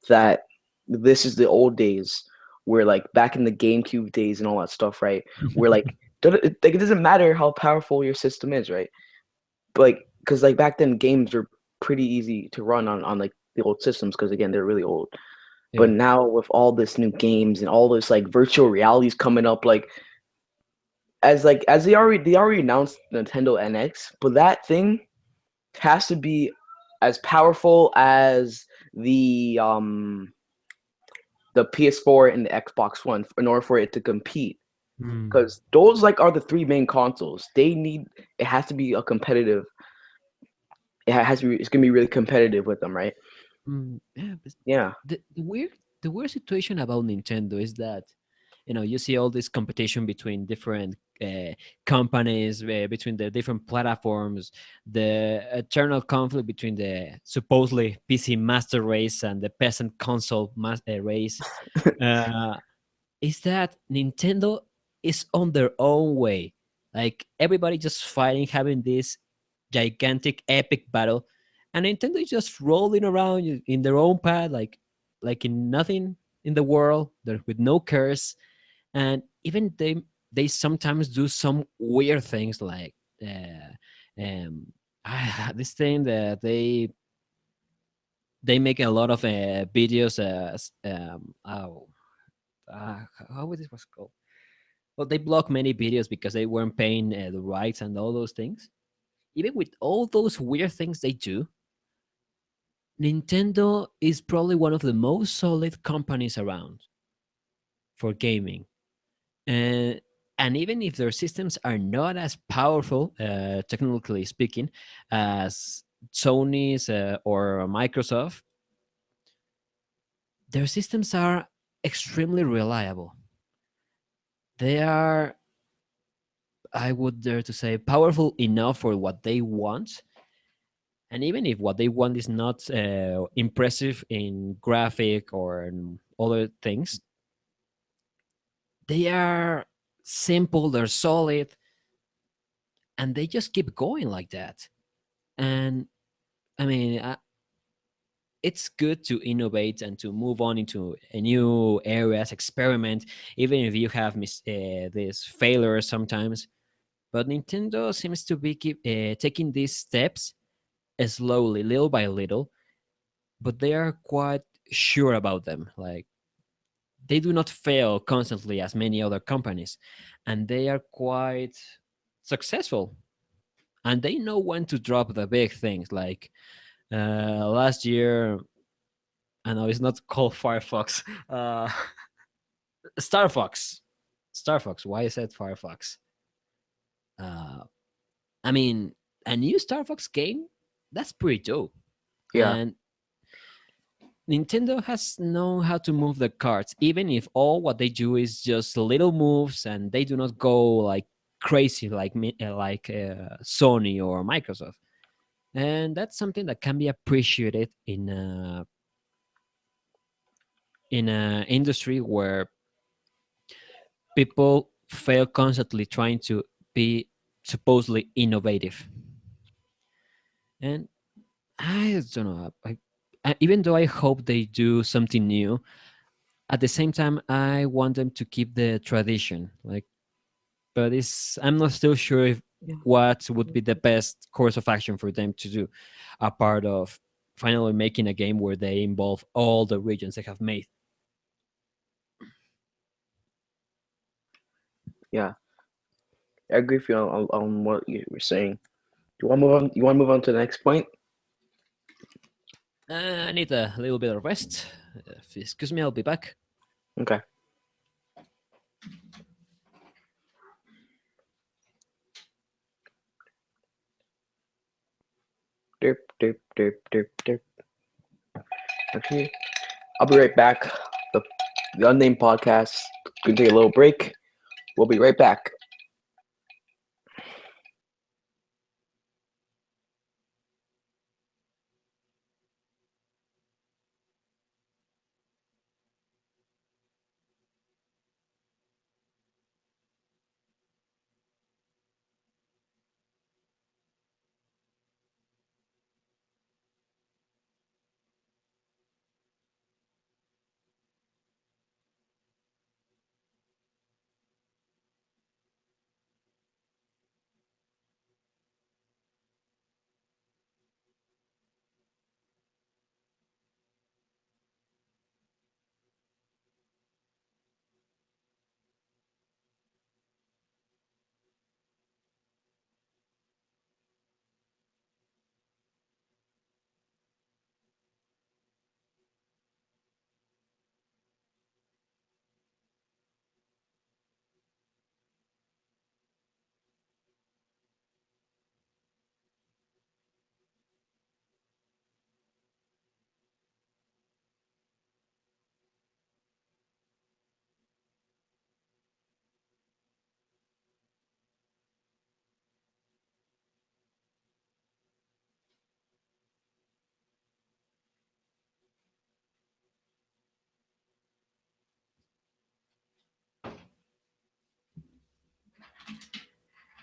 that this is the old days, where like back in the GameCube days and all that stuff, right? Where like it doesn't matter how powerful your system is, right? Like because like back then games were pretty easy to run on like the old systems because again they're really old. But Yeah. now with all this new games and all this like virtual realities coming up, like as they already announced Nintendo NX, but that thing has to be as powerful as the PS4 and the Xbox One in order for it to compete. Mm. Because those like are the three main consoles. It has to be a competitive. It's gonna be really competitive with them, right? Yeah, but Yeah. the weird situation about Nintendo is that you see all this competition between different companies, between the different platforms, the eternal conflict between the supposedly PC master race and the peasant console race. Uh, is that Nintendo is on their own way. Like everybody just fighting, having this gigantic epic battle, and Nintendo is just rolling around in their own path, like in nothing in the world. They're with no curse, and even they sometimes do some weird things like um, this thing that they make a lot of videos as how was this was called. Well, they block many videos because they weren't paying the rights and all those things. Even with all those weird things they do, Nintendo is probably one of the most solid companies around for gaming. And and even if their systems are not as powerful, technically speaking, as Sony's or Microsoft, their systems are extremely reliable. They are, I would dare to say, powerful enough for what they want. And even if what they want is not impressive in graphic or in other things, they are simple, they're solid, and they just keep going like that. And I mean, it's good to innovate and to move on into a new areas, experiment, even if you have these failures sometimes. But Nintendo seems to be taking these steps slowly, little by little, but they are quite sure about them. Like they do not fail constantly as many other companies, and they are quite successful. And they know when to drop the big things. Like last year, I know it's not called Firefox, Star Fox. Star Fox. Why is it Firefox? Uh, I mean, a new Star Fox game, that's pretty dope. Yeah. And Nintendo has known how to move the cards, even if all what they do is just little moves and they do not go like crazy like Sony or Microsoft. And that's something that can be appreciated in a industry where people fail constantly trying to be supposedly innovative. And I just don't know. Even though I hope they do something new, at the same time, I want them to keep the tradition. Like, but I'm not still sure if Yeah. what would be the best course of action for them to do, a part of finally making a game where they involve all the regions they have made. Yeah, I agree with you on what you were saying. You want to move on? You want to move on to the next point? I need a little bit of rest. Excuse me, I'll be back. Okay. Derp, derp, derp, derp, derp. Okay. I'll be right back. The, the Unnamed Podcast. Gonna take a little break. We'll be right back.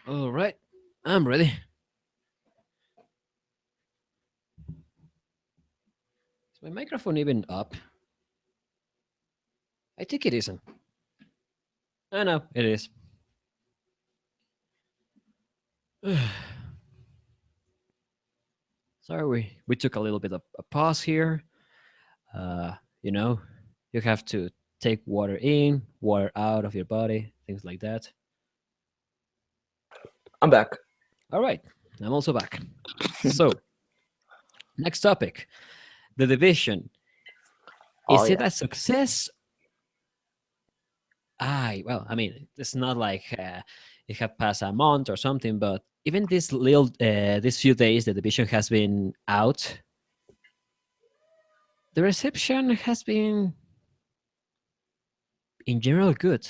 All right, I'm ready. Is my microphone even up? I think it isn't. I know it is. Sorry, we took a little bit of a pause here. Uh, you know, you have to take water in, water out of your body, things like that. I'm back. All right, I'm also back. So, next topic, the division. Oh Is it yeah. a success? Well, I mean, it's not like it have passed a month or something, but even these few days, the division has been out. The reception has been, in general, good.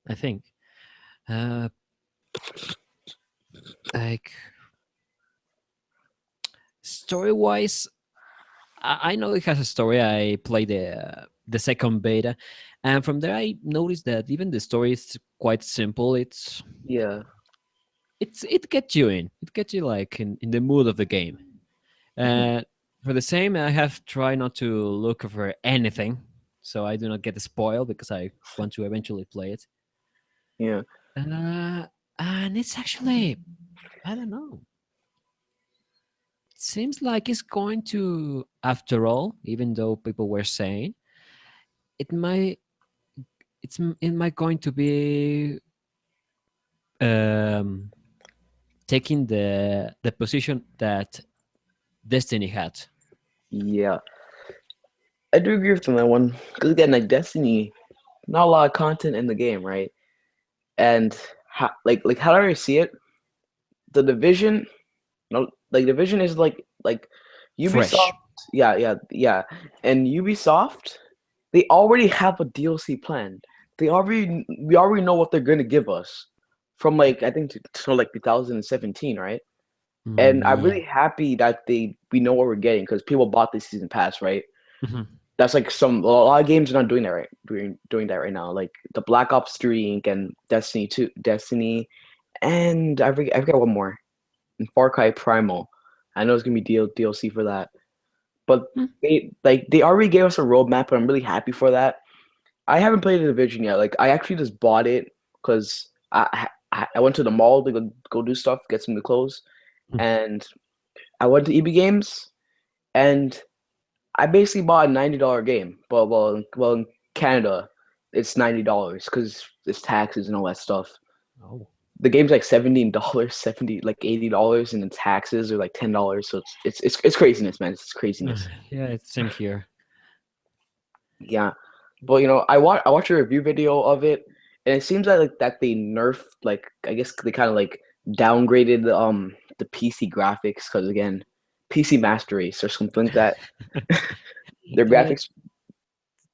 I think. Uh, like story wise, I know it has a story. I played the second beta, and from there I noticed that even the story is quite simple. Yeah. It gets you in. It gets you like in the mood of the game. Hmm. Uh, for the same, I have tried not to look for anything, so I do not get spoiled because I want to eventually play it. Yeah. And it's actually, I don't know. It seems like it's going to, after all, even though people were saying it might, it might going to be um, taking the position that Destiny had. Yeah. I do agree with you on that one. Because again, like Destiny, not a lot of content in the game, right? And how do I see it? The division, no, like division is like Ubisoft. Fresh. yeah. And Ubisoft, they already have a DLC planned. We already know what they're gonna give us from like I think to like 2017, right? And I'm Yeah. really happy that we know what we're getting because people bought the season pass, right? Mhm. That's like a lot of games are not doing that doing that right now. Like the Black Ops 3 Inc. and Destiny 2, Destiny, and I forget one more. And Far Cry Primal. I know it's gonna be DLC for that, but Mm. they already gave us a roadmap, and I'm really happy for that. I haven't played the Division yet. Like I actually just bought it because I went to the mall to go do stuff, get some new clothes, and I went to EB Games, and I basically bought a $90 game. But well in Canada, it's $90 because it's taxes and all that stuff. Oh. The game's like $17, 70 like $80, and the taxes are like $10. So it's craziness, man. It's craziness. Yeah, it's same here. Yeah, but I watched a review video of it, and it seems like that they nerfed like I guess they kind of like downgraded the PC graphics because again, PC Master Race or something like that. Their Yeah, graphics,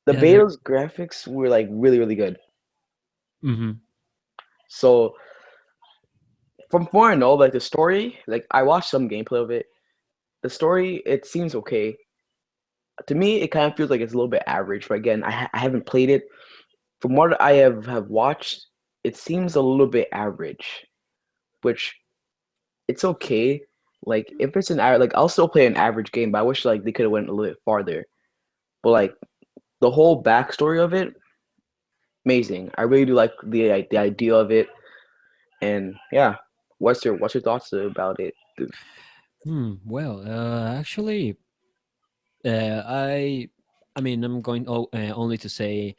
the yeah. There. beta's graphics were like really good. Hmm. So from what I know, like the story, like I watched some gameplay of it. The story, it seems okay. To me, it kind of feels like it's a little bit average. But again, I haven't played it. From what I have watched, it seems a little bit average, which it's okay. Like if it's like I'll still play an average game, but I wish like they could have went a little bit farther. But like the whole backstory of it, amazing. I really do like the idea of it, and yeah. What's your thoughts about it? Well, actually, uh, I, I mean, I'm going only to say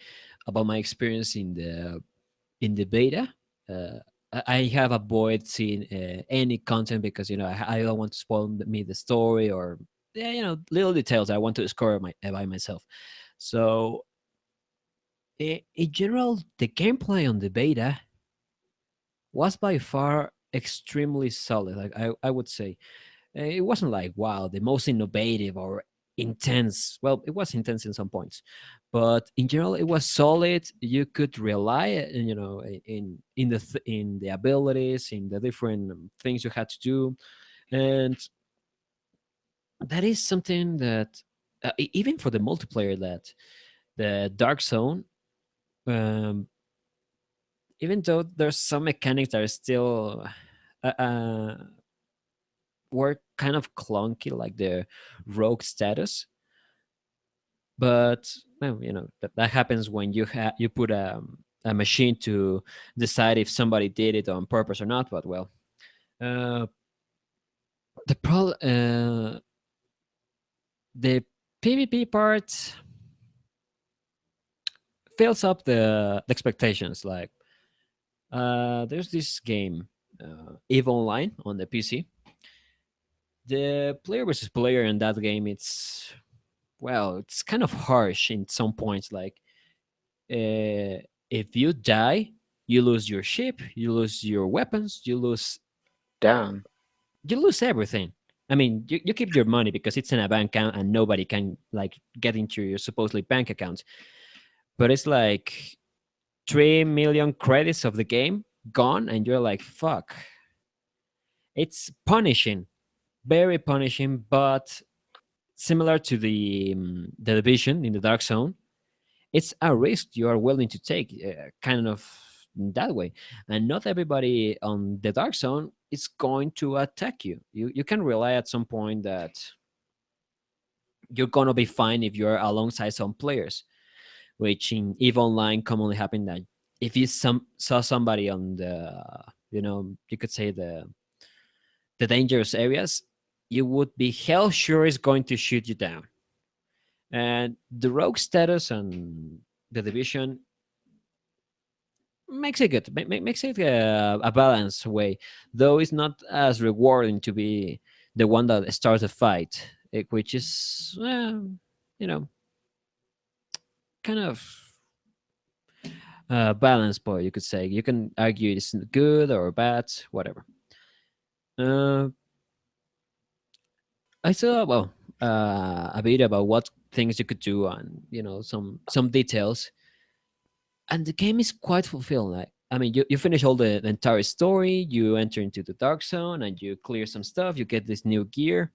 about my experience in the beta. Uh, I have avoided seeing any content because I don't want to spoil me the story or yeah, little details I want to discover by myself. So in general, the gameplay on the beta was by far extremely solid. Like I would say, it wasn't like wow, the most innovative or intense. Well, it was intense in some points, but in general, it was solid. You could rely, in the abilities, in the different things you had to do, and that is something that even for the multiplayer, that the Dark Zone. Um, Even though there's some mechanics that are still were kind of clunky, like the rogue status, but well, that happens when you put a machine to decide if somebody did it on purpose or not. But well, uh, the problem, the PvP part fills up the expectations. Like there's this game, Eve Online on the PC. The player versus player in that game, it's kind of harsh in some points. Like if you die, you lose your ship, you lose your weapons, Damn. you lose everything. I mean, you keep your money because it's in a bank account and nobody can like get into your supposedly bank account. But it's like 3 million credits of the game gone, and you're like, fuck. It's punishing, very punishing, but similar to the division in the dark zone, it's a risk you are willing to take, kind of that way. And not everybody on the dark zone is going to attack you. You can rely at some point that you're gonna be fine if you're alongside some players, which in Eve Online commonly happen that if you saw somebody on you could say the dangerous areas, you would be hell sure is going to shoot you down. And the rogue status and the division makes it good, makes it a balanced way, though it's not as rewarding to be the one that starts a fight, which is you know kind of balanced point, you could say. You can argue it's good or bad, whatever. uh, I saw, well, a bit about what things you could do and some details. And the game is quite fulfilling. Like, I mean, you finish all the entire story, you enter into the dark zone, and you clear some stuff. You get this new gear,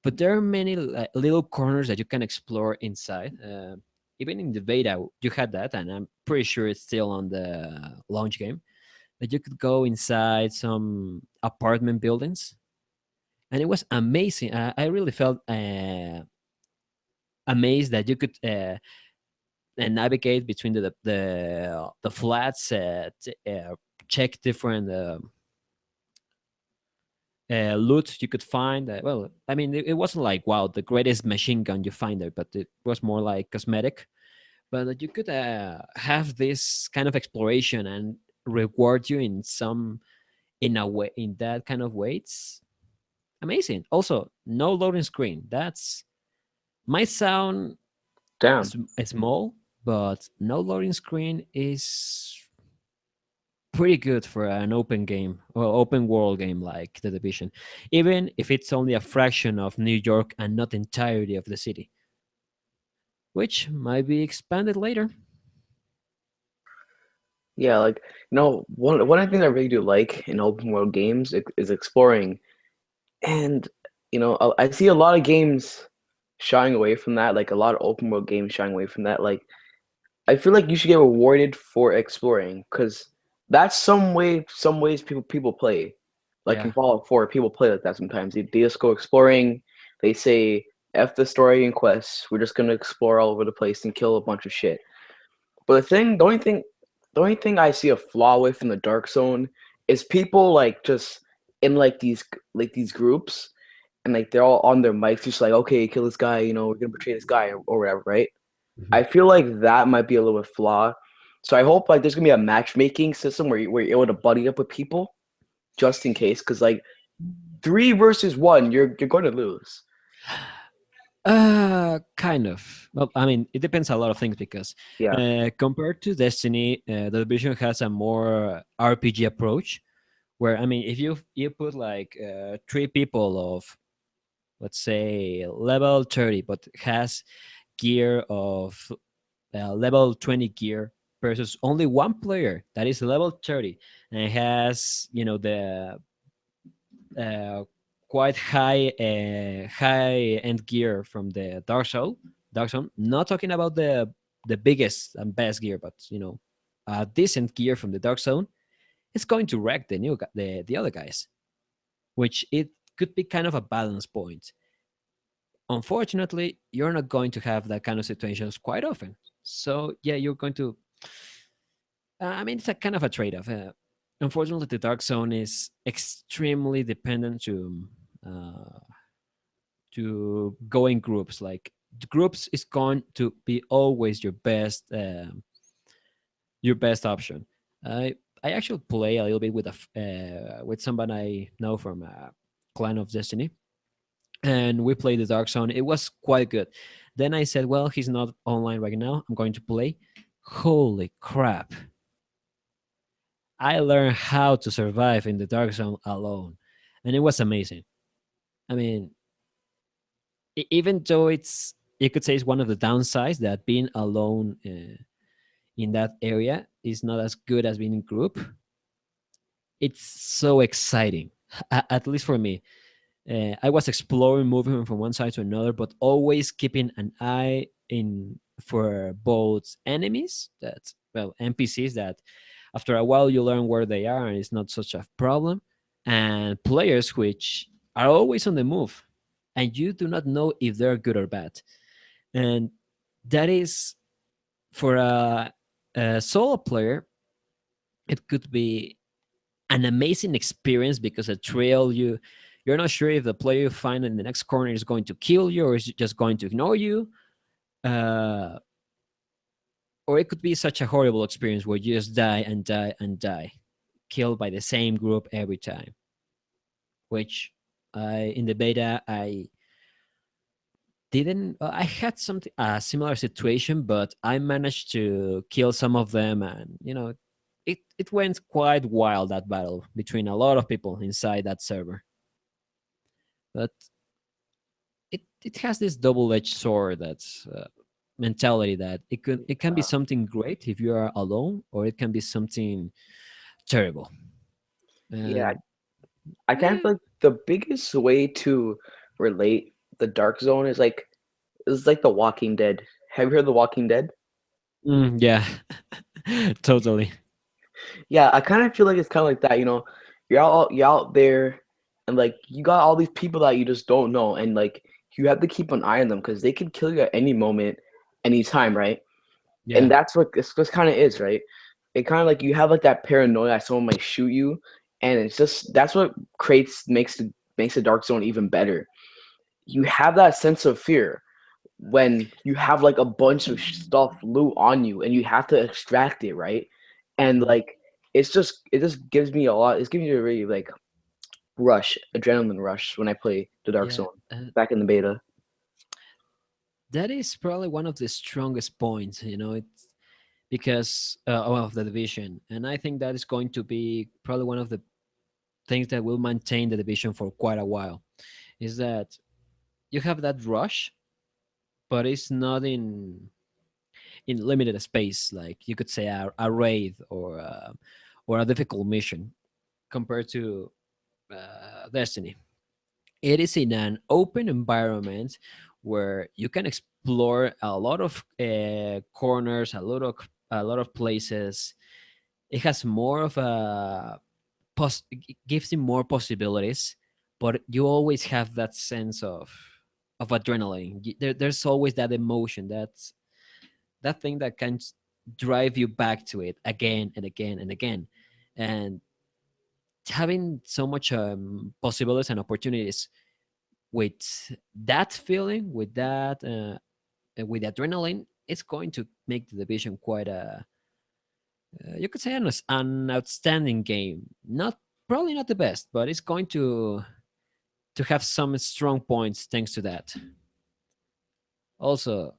but there are many little corners that you can explore inside. Even in the beta, you had that, and I'm pretty sure it's still on the launch game. That you could go inside some apartment buildings, and it was amazing. I really felt amazed that you could navigate between the flats, check different loot you could find. Well, I mean, it wasn't like wow the greatest machine gun you find there, but it was more like cosmetic. But that you could have this kind of exploration and reward you in a way in that kind of way. It's amazing. Also, no loading screen. That's might sound Damn. small, but no loading screen is pretty good for an open game or open world game like the Division, even if it's only a fraction of New York and not entirety of the city, which might be expanded later. Yeah, like one of the things I really do like in open world games is exploring, and I see a lot of games shying away from that, like a lot of open world games shying away from that. Like I feel like you should get rewarded for exploring because that's some ways people play. Like Yeah. in Fallout 4, people play like that sometimes. They just go exploring. They say, F the story and quests. We're just gonna explore all over the place and kill a bunch of shit. But the only thing I see a flaw with in the Dark Zone is people like just in like these groups and like they're all on their mics, just like, okay, kill this guy. We're gonna betray this guy or whatever, right? Mhm. I feel like that might be a little bit flaw. So I hope like there's gonna be a matchmaking system where you're able to buddy up with people just in case, because like 3 versus 1, you're going to lose. Kind of. Well, I mean, it depends a lot of things because Yeah, compared to Destiny, the Division has a more RPG approach. Where I mean, if you put like 3 people of let's say level 30, but has gear of level 20 gear versus only one player that is level 30 and has the uh, quite high end gear from the Dark Zone. Not talking about the biggest and best gear, but decent gear from the Dark Zone. It's going to wreck the other guys, which it could be kind of a balance point. Unfortunately, you're not going to have that kind of situations quite often. So yeah, you're going to. I mean, it's a kind of a trade-off. Unfortunately, the Dark Zone is extremely dependent uh, to go in groups. Like the groups is going to be always your best option. I actually play a little bit with someone I know from Clan of Destiny, and we played the Dark Zone. It was quite good. Then I said, well, he's not online right now. I'm going to play. Holy crap. I learned how to survive in the Dark Zone alone. And it was amazing. I mean, even though you could say it's one of the downsides that being alone in that area is not as good as being in group, it's so exciting, at least for me. I was exploring, moving from one side to another, but always keeping an eye in for both enemies that NPCs that after a while you learn where they are and it's not such a problem, and players which are always on the move and you do not know if they're good or bad. And that is for a solo player, it could be an amazing experience because a trail you're not sure if the player you find in the next corner is going to kill you or is just going to ignore you, uh, or it could be such a horrible experience where you just die and die and die, killed by the same group every time. Which in the beta I didn't. I had something a similar situation, but I managed to kill some of them, and it went quite wild that battle between a lot of people inside that server. But it it has this double-edged sword that's mentality that it can be Uh, something great if you are alone, or it can be something terrible. yeah, And I kind of yeah, feel like the biggest way to relate the Dark Zone is like The Walking Dead. Have you heard of The Walking Dead? yeah, totally. Yeah, I kind of feel like it's kind of like that. You're out there, and like you got all these people that you just don't know, and like you have to keep an eye on them because they can kill you at any moment, anytime, right? And Yeah. that's what this kind of is, right? It kind of like you have like that paranoia that someone might shoot you, and it's just that's what creates makes the Dark Zone even better. You have that sense of fear when you have like a bunch of stuff loot on you and you have to extract it, right? And Mhm. like it just gives me a lot. It's giving me a really like adrenaline rush when I play the Dark Yeah, Zone back in the beta. that is probably one of the strongest points. It's because of the division, and I think that is going to be probably one of the things that will maintain the division for quite a while. Is that you have that rush, but it's not in limited space, like you could say a raid or a difficult mission compared to Destiny. It is in an open environment where you can explore a lot of corners, a lot of places. It has more of a it gives you more possibilities, but you always have that sense of adrenaline. There's always that emotion, that thing that can drive you back to it again and again and again. And having so much possibilities and opportunities with that feeling, with adrenaline, it's going to make the division quite a you could say an outstanding game. Not Probably not the best, but it's going to have some strong points thanks to that. Also,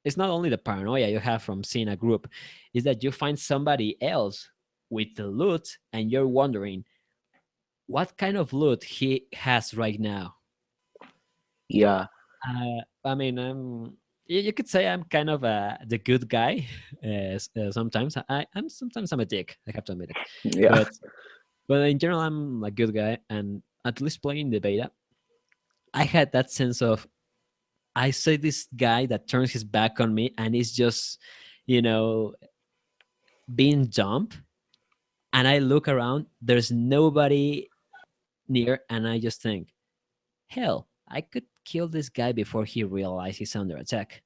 it's not only the paranoia you have from seeing a group, is that you find somebody else with the loot and you're wondering what kind of loot he has right now. Yeah, I mean, you could say I'm kind of the good guy. Sometimes I'm a dick. I have to admit it, yeah, but in general, I'm a good guy. And at least playing the beta, I had that sense of I see this guy that turns his back on me and is just, you know, being dumb. And I look around, there's nobody near, and I just think, hell, I could kill this guy before he realizes he's under attack.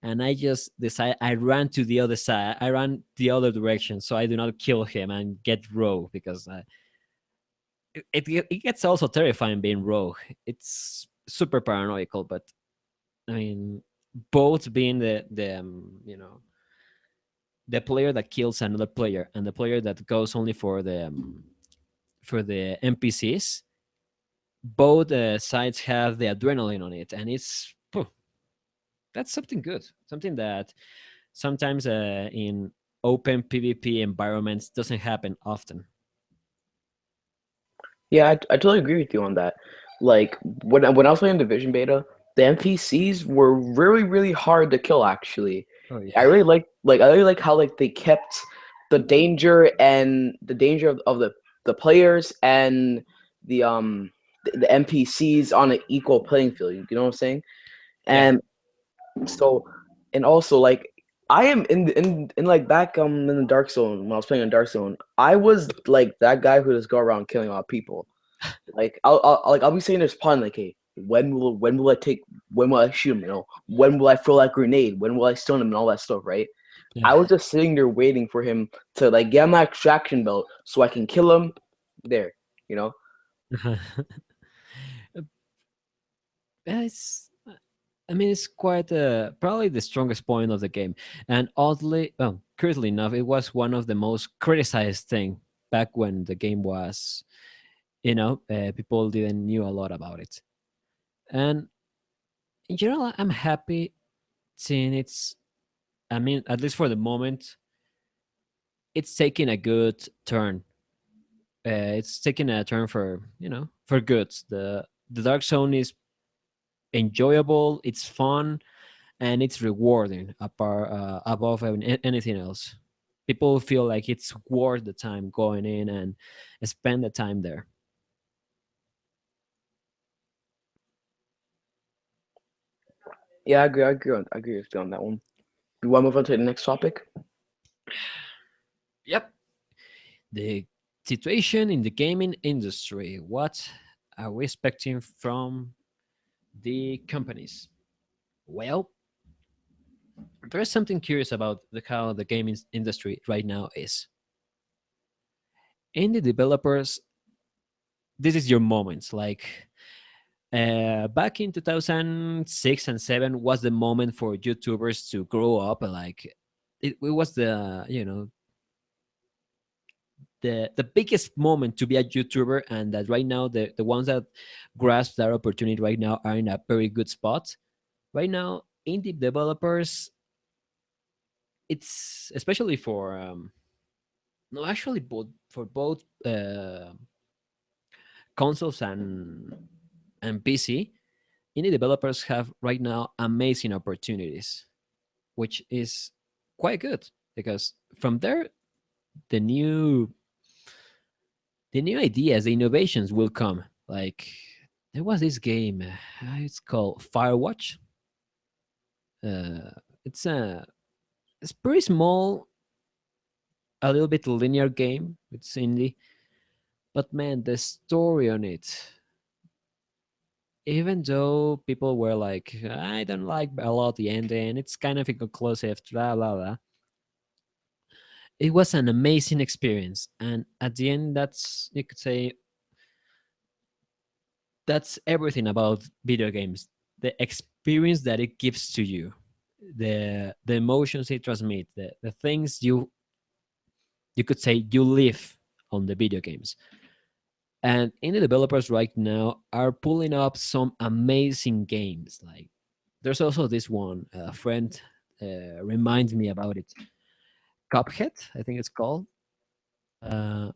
And I just decide I ran to the other side. I ran the other direction so I do not kill him and get rogue because it gets also terrifying being rogue. It's super paranoical, but I mean, both being the player that kills another player and the player that goes only for the NPCs. Both sides have the adrenaline on it, and that's something good. Something that sometimes in open PvP environments doesn't happen often. yeah. I totally agree with you on that. Like when I was playing Division Beta, the NPCs were really hard to kill. Actually, Oh yeah, I really like how like they kept the danger of the players and the NPCs on an equal playing field. You know what I'm saying? yeah. And so, and also like I am in like back in the Dark Zone when I was playing in Dark Zone, I was like that guy who just go around killing a lot of people. Like I'll be saying this pun like, hey, when will I shoot him? You know, when will I throw that grenade? When will I stun him and all that stuff, right? Yeah. I was just sitting there waiting for him to like get my extraction belt so I can kill him there. You know? it's I mean, it's quite probably the strongest point of the game. And oddly, well, curiously enough, it was one of the most criticized thing back when the game was, people didn't knew a lot about it. And in general, I'm happy seeing it's. I mean, at least for the moment, it's taking a good turn. It's taking a turn for good. The Dark Zone enjoyable, it's fun, and it's rewarding above anything else. People feel like it's worth the time going in and spend the time there. Yeah, I agree. I agree with you on that one. You want to move on to the next topic? Yep. The situation in the gaming industry. What are we expecting from the companies? Well, there's something curious about how the gaming industry right now is. Indie developers, this is your moments. Like back in 2006 and 7 was the moment for YouTubers to grow up. Like it was the biggest moment to be a YouTuber, and that right now the ones that grasp that opportunity right now are in a very good spot. Right now, indie developers, it's especially for no, actually both for both consoles and PC. Indie developers have right now amazing opportunities, which is quite good because from there the new the new ideas, the innovations will come. Like there was this game, it's called Firewatch. Uh, it's a it's pretty small, a little bit linear game. It's indie, but man, the story on it. Even though people were like, I don't like a lot the ending, it's kind of inconclusive, blah blah blah. It was an amazing experience, and at the end, that's you could say that's everything about video games. The experience that it gives to you, the emotions it transmits, the things you could say you live on the video games. And indie developers right now are pulling up some amazing games. Like there's also this one, a friend reminds me about it. Cuphead, I think it's called. Uh,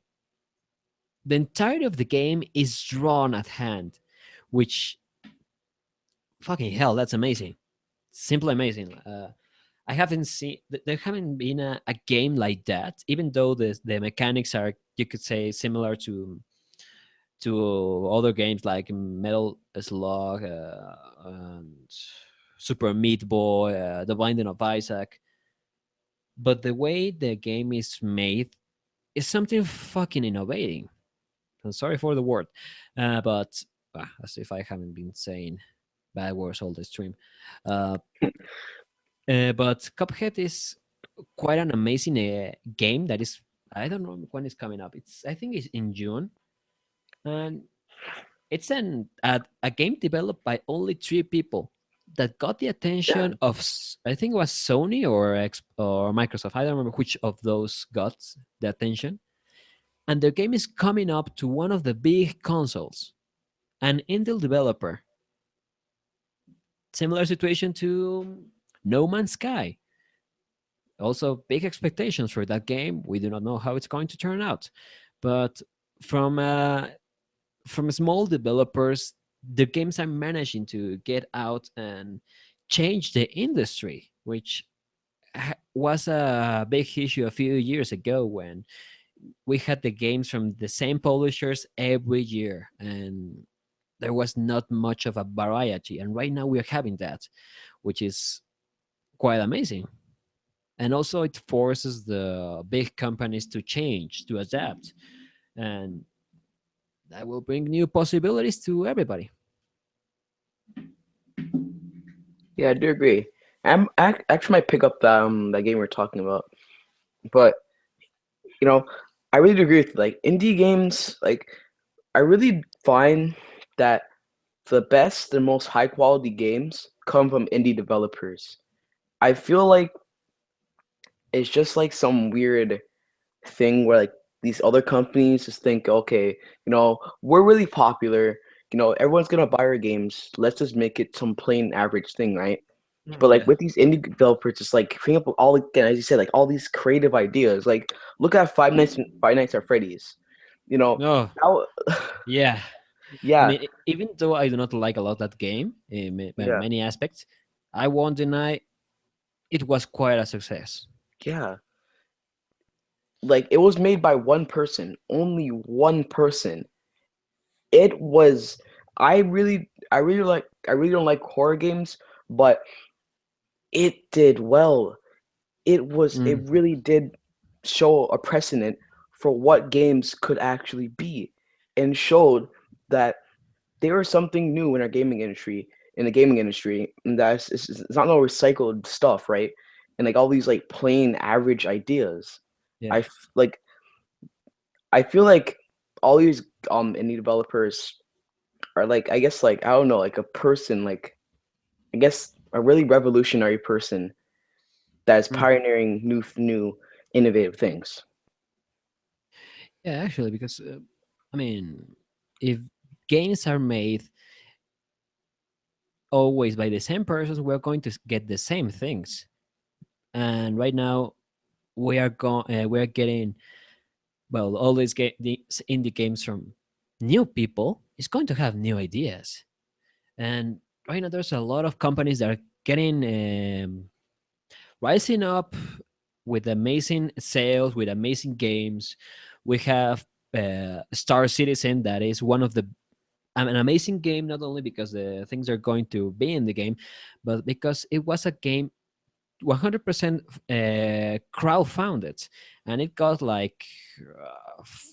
the entirety of the game is drawn at hand, which fucking hell, that's amazing. Simply amazing. I haven't seen there haven't been a game like that, even though the mechanics are you could say similar to other games like Metal Slug and Super Meat Boy, The Binding of Isaac. But the way the game is made is something fucking innovating. I'm sorry for the word, but as if I haven't been saying bad words all the stream. Uh, but Cuphead is quite an amazing game that is. I don't know when it's coming up. It's I think it's in June, and it's a game developed by only 3 people that got the attention Damn. of I think it was Sony or Microsoft. I don't remember which of those got the attention. And their game is coming up to one of the big consoles. An indie developer. Similar situation to No Man's Sky. Also, big expectations for that game. We do not know how it's going to turn out, but from uh, from small developers, the games are managing to get out and change the industry, which was a big issue a few years ago when we had the games from the same publishers every year and there was not much of a variety. And right now we are having that, which is quite amazing. And also it forces the big companies to change, to adapt, and that will bring new possibilities to everybody. Yeah, I do agree. I actually might pick up that game we're talking about, but you know, I really do agree with like indie games. Like I really find that the best and most high quality games come from indie developers. I feel like it's just like some weird thing where like these other companies just think, okay, we're really popular, everyone's gonna buy our games. Let's just make it some plain average thing, right? But like Yeah. with these indie developers, just like bring up all again, as you said, like all these creative ideas. Like look at Five Nights at Freddy's. You know, No. now Yeah. I Yeah, mean, even though I do not like a lot that game in yeah, many aspects, I won't deny it was quite a success. yeah. Like it was made by one person, only one person. It was. I really don't like horror games, but it did well. It Mm, really did show a precedent for what games could actually be, and showed that there was something new in our gaming industry, and that's it's not no recycled stuff, right? And like all these like plain average ideas. yeah. Like I feel like all these indie developers are like, I guess, like I don't know, like a person, like I guess a really revolutionary person that is Mm. pioneering new innovative things. Yeah, actually, because I mean, if games are made always by the same persons, we're going to get the same things. And right now, we're getting, well, all these indie games from new people is going to have new ideas. And right now, there's a lot of companies that are getting rising up with amazing sales, with amazing games. We have Star Citizen, that is one of the an amazing game, not only because the things are going to be in the game, but because it was a game 100% crowdfunded, and it got like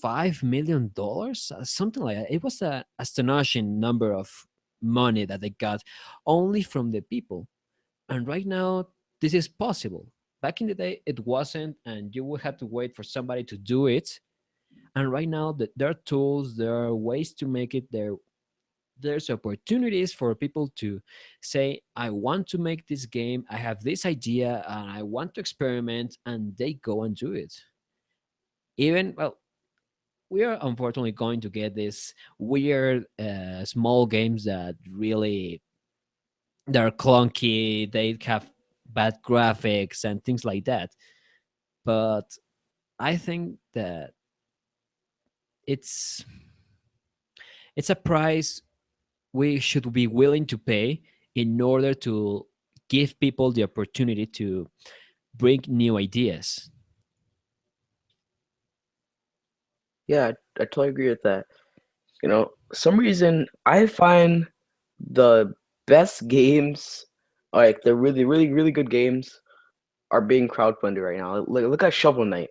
$5 million, something like that. It was an astonishing number of money that they got only from the people. And right now, this is possible. Back in the day, it wasn't, and you would have to wait for somebody to do it. And right now, there are tools, there are ways to make it. There's opportunities for people to say, I want to make this game, I have this idea, and I want to experiment, and they go and do it. Even, well, we are unfortunately going to get these weird small games that really, they're clunky, they have bad graphics and things like that. But I think that it's it's a price we should be willing to pay in order to give people the opportunity to bring new ideas. Yeah, I totally agree with that. You know, some reason I find the best games, like the really good games, are being crowdfunded right now. Look at Shovel Knight.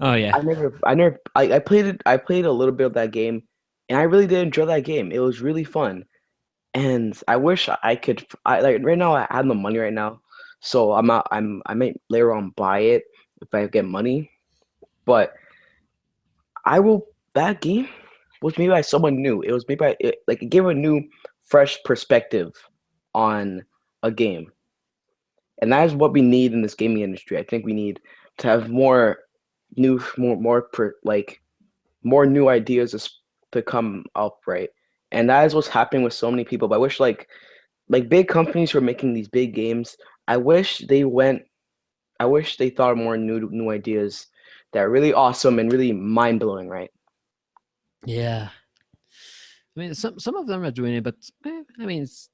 Oh yeah. I played it. I played a little bit of that game, and I really did enjoy that game. It was really fun, and I wish I could. I like right now. I have no money right now, so I'm not. I might later on buy it if I get money. But I will. That game was made by someone new. It was made by like it gave a new, fresh perspective on a game, and that is what we need in this gaming industry. I think we need to have like more new ideas to come up, right? And that is what's happening with so many people. But I wish like big companies who are making these big games, I wish they went. I wish they thought of more new ideas that are really awesome and really mind blowing, right? Yeah. I mean, some of them are doing it, but I mean, it's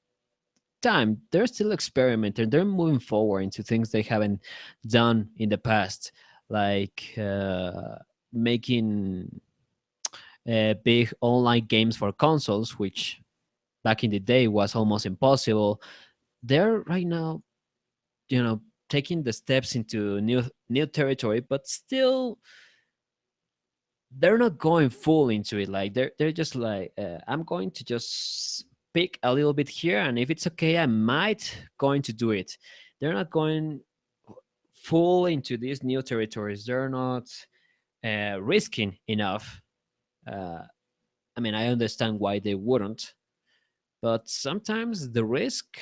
time. They're still experimenting. They're moving forward into things they haven't done in the past, like making big online games for consoles, which back in the day was almost impossible. They're right now, taking the steps into new territory, but still they're not going full into it. Like they're just like, I'm going to just pick a little bit here, and if it's okay, I might going to do it. They're not going full into these new territories. They're not risking enough. uh, I mean, I understand why they wouldn't, but sometimes the risk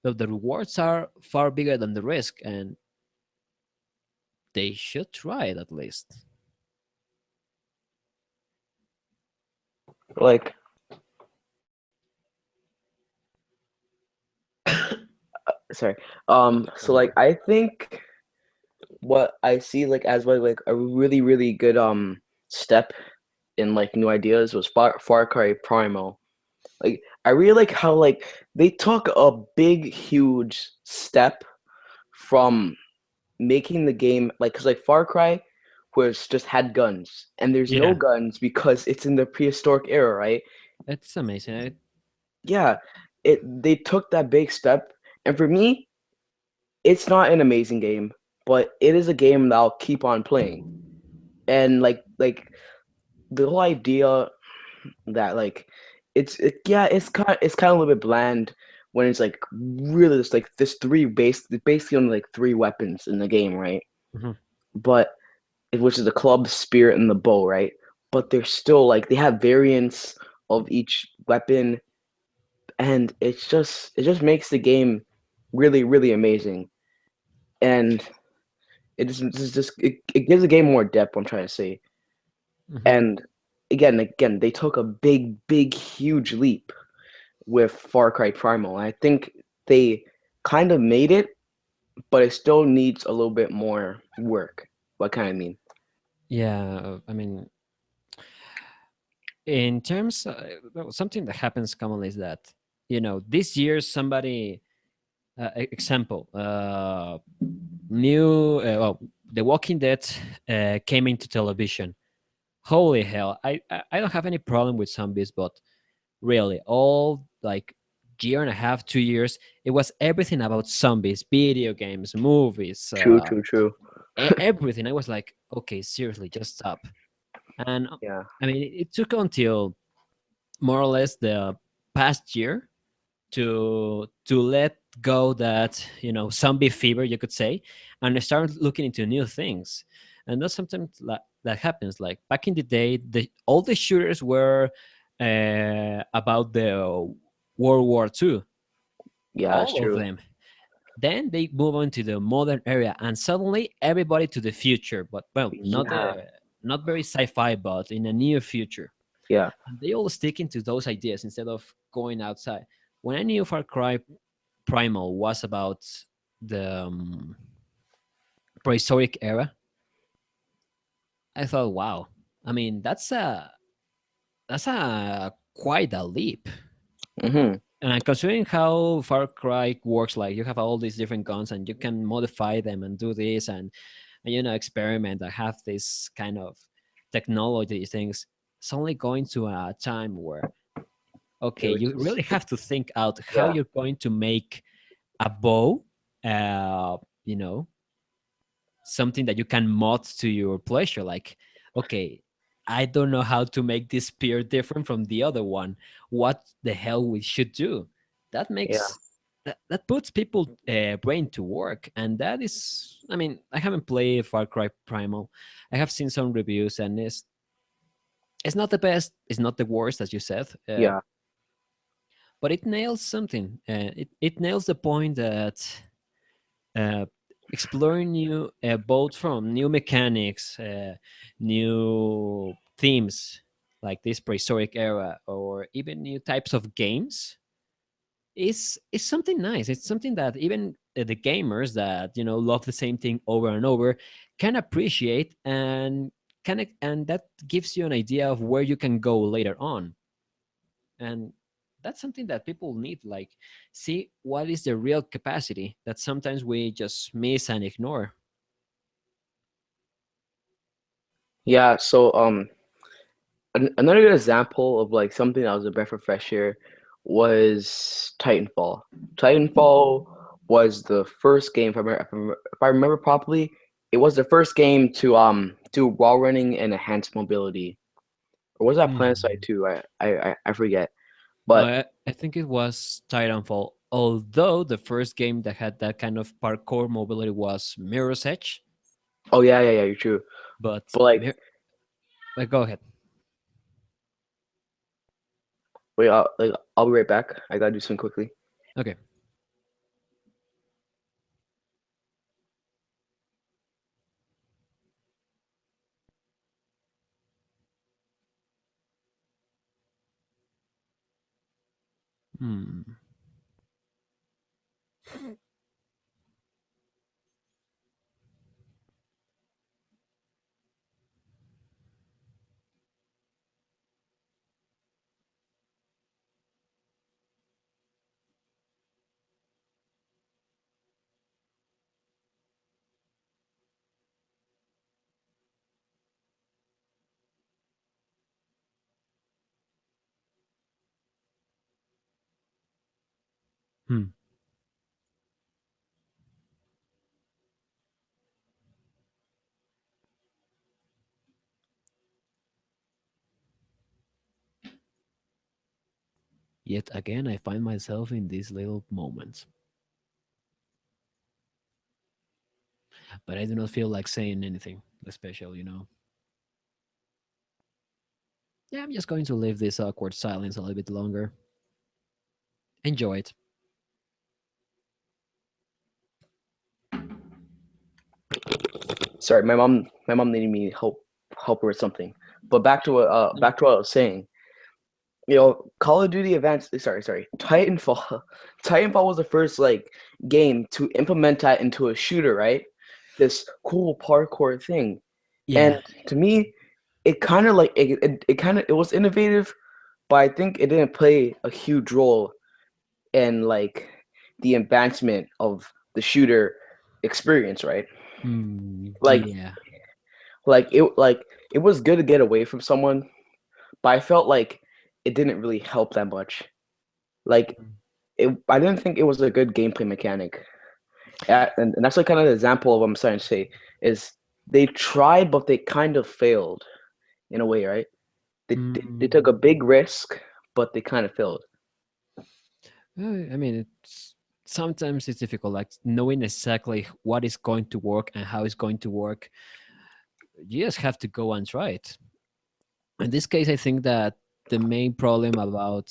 of the rewards are far bigger than the risk, and they should try it at least. Like, sorry. So like I think what I see like as like a really good step in like new ideas was Far Cry Primal. Like I really like how like they took a big huge step from making the game like because like Far Cry was just had guns and there's no Yeah, guns because it's in the prehistoric era, right? it's amazing. Yeah, it they took that big step, and for me, it's not an amazing game, but it is a game that I'll keep on playing. And like the whole idea that like yeah, it's kind of a little bit bland when it's like really just like this basically only like three weapons in the game, right? Mhm. But which is the club, spear, and the bow, right? But they're still like they have variants of each weapon, and it just makes the game really really amazing, and it gives the game more depth. I'm trying to say, Mhm. and again, they took a big huge leap with Far Cry Primal. And I think they kind of made it, but it still needs a little bit more work. What kind of mean? Yeah, I mean, in terms, well, something that happens commonly is that this year somebody, example, new, well, The Walking Dead came into television. Holy hell! I don't have any problem with zombies, but really, all like year and a half, 2 years, it was everything about zombies, video games, movies, True, true, true. everything. I was like, okay, seriously, just stop. And Yeah, I mean, it took until more or less the past year to let go that zombie fever, you could say, and start looking into new things. And that's sometimes that happens. Like back in the day, all the shooters were about the World War II, yeah, that's all of true. them. Then they move on to the modern area, and suddenly everybody to the future, but well, Yeah, not very sci-fi, but in a near future. yeah, And they all stick into those ideas instead of going outside. When I knew Far Cry Primal was about the prehistoric era, I thought, wow. I mean, that's a quite a leap. mm-hmm. And considering how Far Cry works, like you have all these different guns and you can modify them and do this and experiment and have this kind of technology things. It's only going to a time where, It okay, was you just really have to think out how yeah, you're going to make a bow, uh, you know, something that you can mod to your pleasure. Like, okay, I don't know how to make this spear different from the other one. What the hell we should do? That yeah, makes that puts people brain to work, and that is, I mean, I haven't played Far Cry Primal. I have seen some reviews, and it's not the best, it's not the worst, as you said, yeah, but it nails something. It nails the point that uh, exploring new, both from new mechanics, new themes like this prehistoric era, or even new types of games is something nice. It's something that even the gamers that love the same thing over and over can appreciate, and that gives you an idea of where you can go later on. And that's something that people need, like, see what is the real capacity that sometimes we just miss and ignore. yeah. So another good example of like something that was a breath of fresh air was Titanfall. Titanfall was the first game, if I remember properly, it was the first game to do wall running and enhanced mobility. Or was that PlanetSide Hmm. 2? I forget. No, But I think it was Titanfall, although the first game that had that kind of parkour mobility was Mirror's Edge. oh yeah, yeah, yeah, you're true. But But go ahead. wait, I'll be right back. I gotta do something quickly. Okay. Hmm. Hmm. Yet again, I find myself in these little moments, but I do not feel like saying anything special, you know. Yeah, I'm just going to leave this awkward silence a little bit longer. Enjoy it. Sorry, my mom needed me to help her with something. But back to what I was saying. Call of Duty Advanced. Sorry, Titanfall. Titanfall was the first like game to implement that into a shooter, right? This cool parkour thing, and Yeah. to me, it kind of like it was innovative, but I think it didn't play a huge role in like the advancement of the shooter experience, right? Like Yeah. like it was good to get away from someone, but I felt like it didn't really help that much. Like I didn't think it was a good gameplay mechanic. And that's like kind of the example of what I'm starting to say is they tried, but they kind of failed in a way, right? They took a Mm, big risk, but they kind of failed. I mean, it's sometimes it's difficult, like knowing exactly what is going to work and how it's going to work. You just have to go and try it. In this case, I think that the main problem about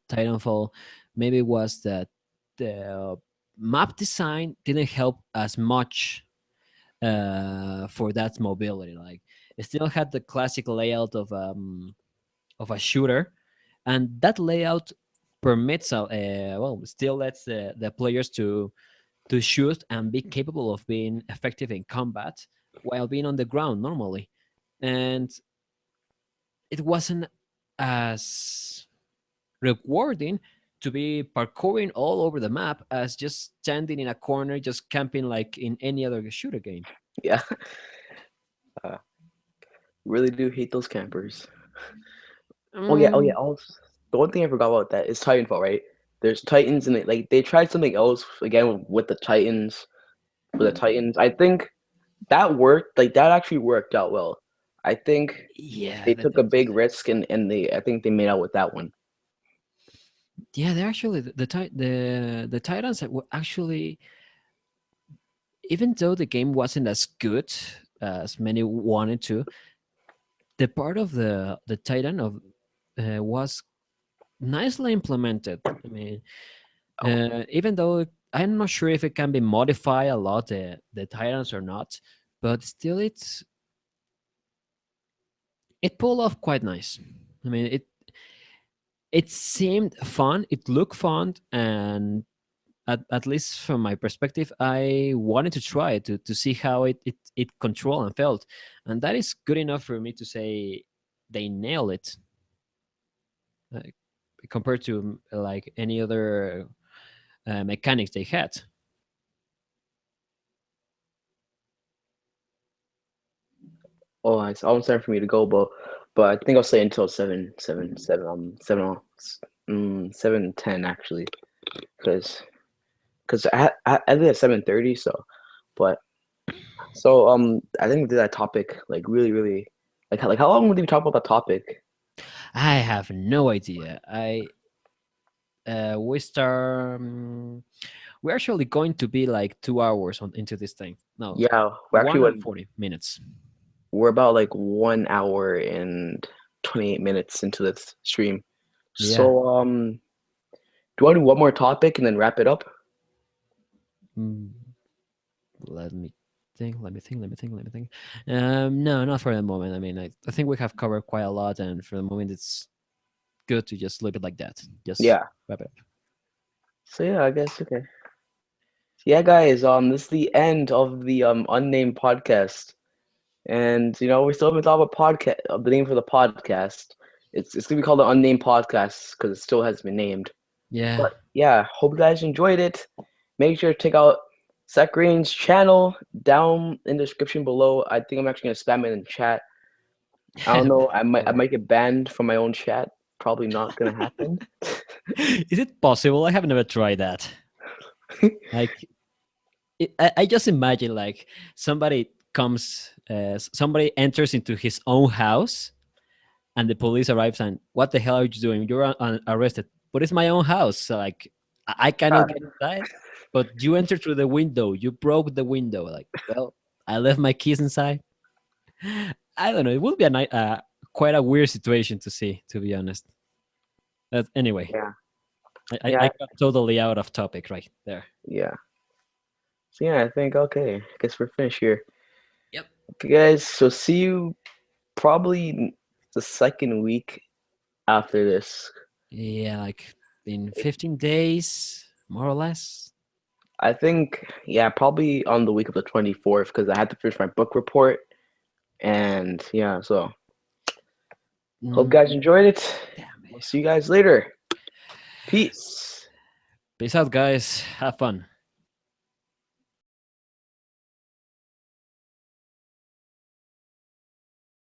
Titanfall maybe was that the map design didn't help as much for that mobility. Like, it still had the classic layout of a shooter, and that layout permits well, still lets the players to shoot and be capable of being effective in combat while being on the ground normally. And it wasn't as rewarding to be parkouring all over the map as just standing in a corner, just camping like in any other shooter game. Yeah, uh, really do hate those campers. Oh yeah. Mm, Also, the one thing I forgot about that is Titanfall, right? There's Titans, and they tried something else again with the Titans. With the Titans, I think that worked. Like that actually worked out well. I think yeah, they took a big risk, and they I think they made out with that one. yeah, they actually the Titans that were actually, even though the game wasn't as good as many wanted to, the part of the Titan of was nicely implemented. I mean, Oh even though I'm not sure if it can be modified a lot, the Titans or not, but still, it pulled off quite nice. I mean, it seemed fun, it looked fun, and at least from my perspective, I wanted to try it to see how it controlled and felt, and that is good enough for me to say they nail it, uh, compared to like any other mechanics they had. it's almost time for me to go, but I think I'll stay until 7:10 actually, because I did at 7:30. But I think we did that topic like really like how long did we talk about that topic? I have no idea. I we start. We're actually going to be like 2 hours into this thing. No, Yeah, we actually one and went. 40 minutes. We're about like 1 hour and 28 minutes into this stream. Yeah. So do you want to do one more topic and then wrap it up? Mm, let me think. Let me think. Let me think. Let me think. No, not for the moment. I mean, I think we have covered quite a lot, and for the moment, it's good to just leave it like that. Just Yeah. wrap it up. So yeah, I guess okay. Yeah, guys, this is the end of the unnamed podcast. And we still haven't thought about podcast of the name for the podcast. It's gonna be called the Unnamed Podcast because it still hasn't been named. Yeah. But yeah, hope you guys enjoyed it. Make sure to check out Zach Green's channel down in the description below. I think I'm actually gonna spam it in chat. I don't know. I might Alright. get banned from my own chat. Probably not gonna happen. Is it possible? I have never tried that. Like, I just imagine like somebody enters into his own house, and the police arrives, and what the hell are you doing? You're arrested. But it's my own house, so like I cannot God, get inside. But you entered through the window. You broke the window. Like, well, I left my keys inside. I don't know. It would be quite a weird situation to see, to be honest. But anyway, yeah, I yeah, got totally out of topic right there. yeah. So yeah, I think okay. I guess we're finished here. Yep. Okay, guys. So see you probably the second week after this. Yeah, like in 15 days, more or less. I think yeah, probably on the week of the 24th because I had to finish my book report and yeah. So hope Mm, guys enjoyed it. damn We'll it. see you guys later. Peace. Peace out, guys. Have fun.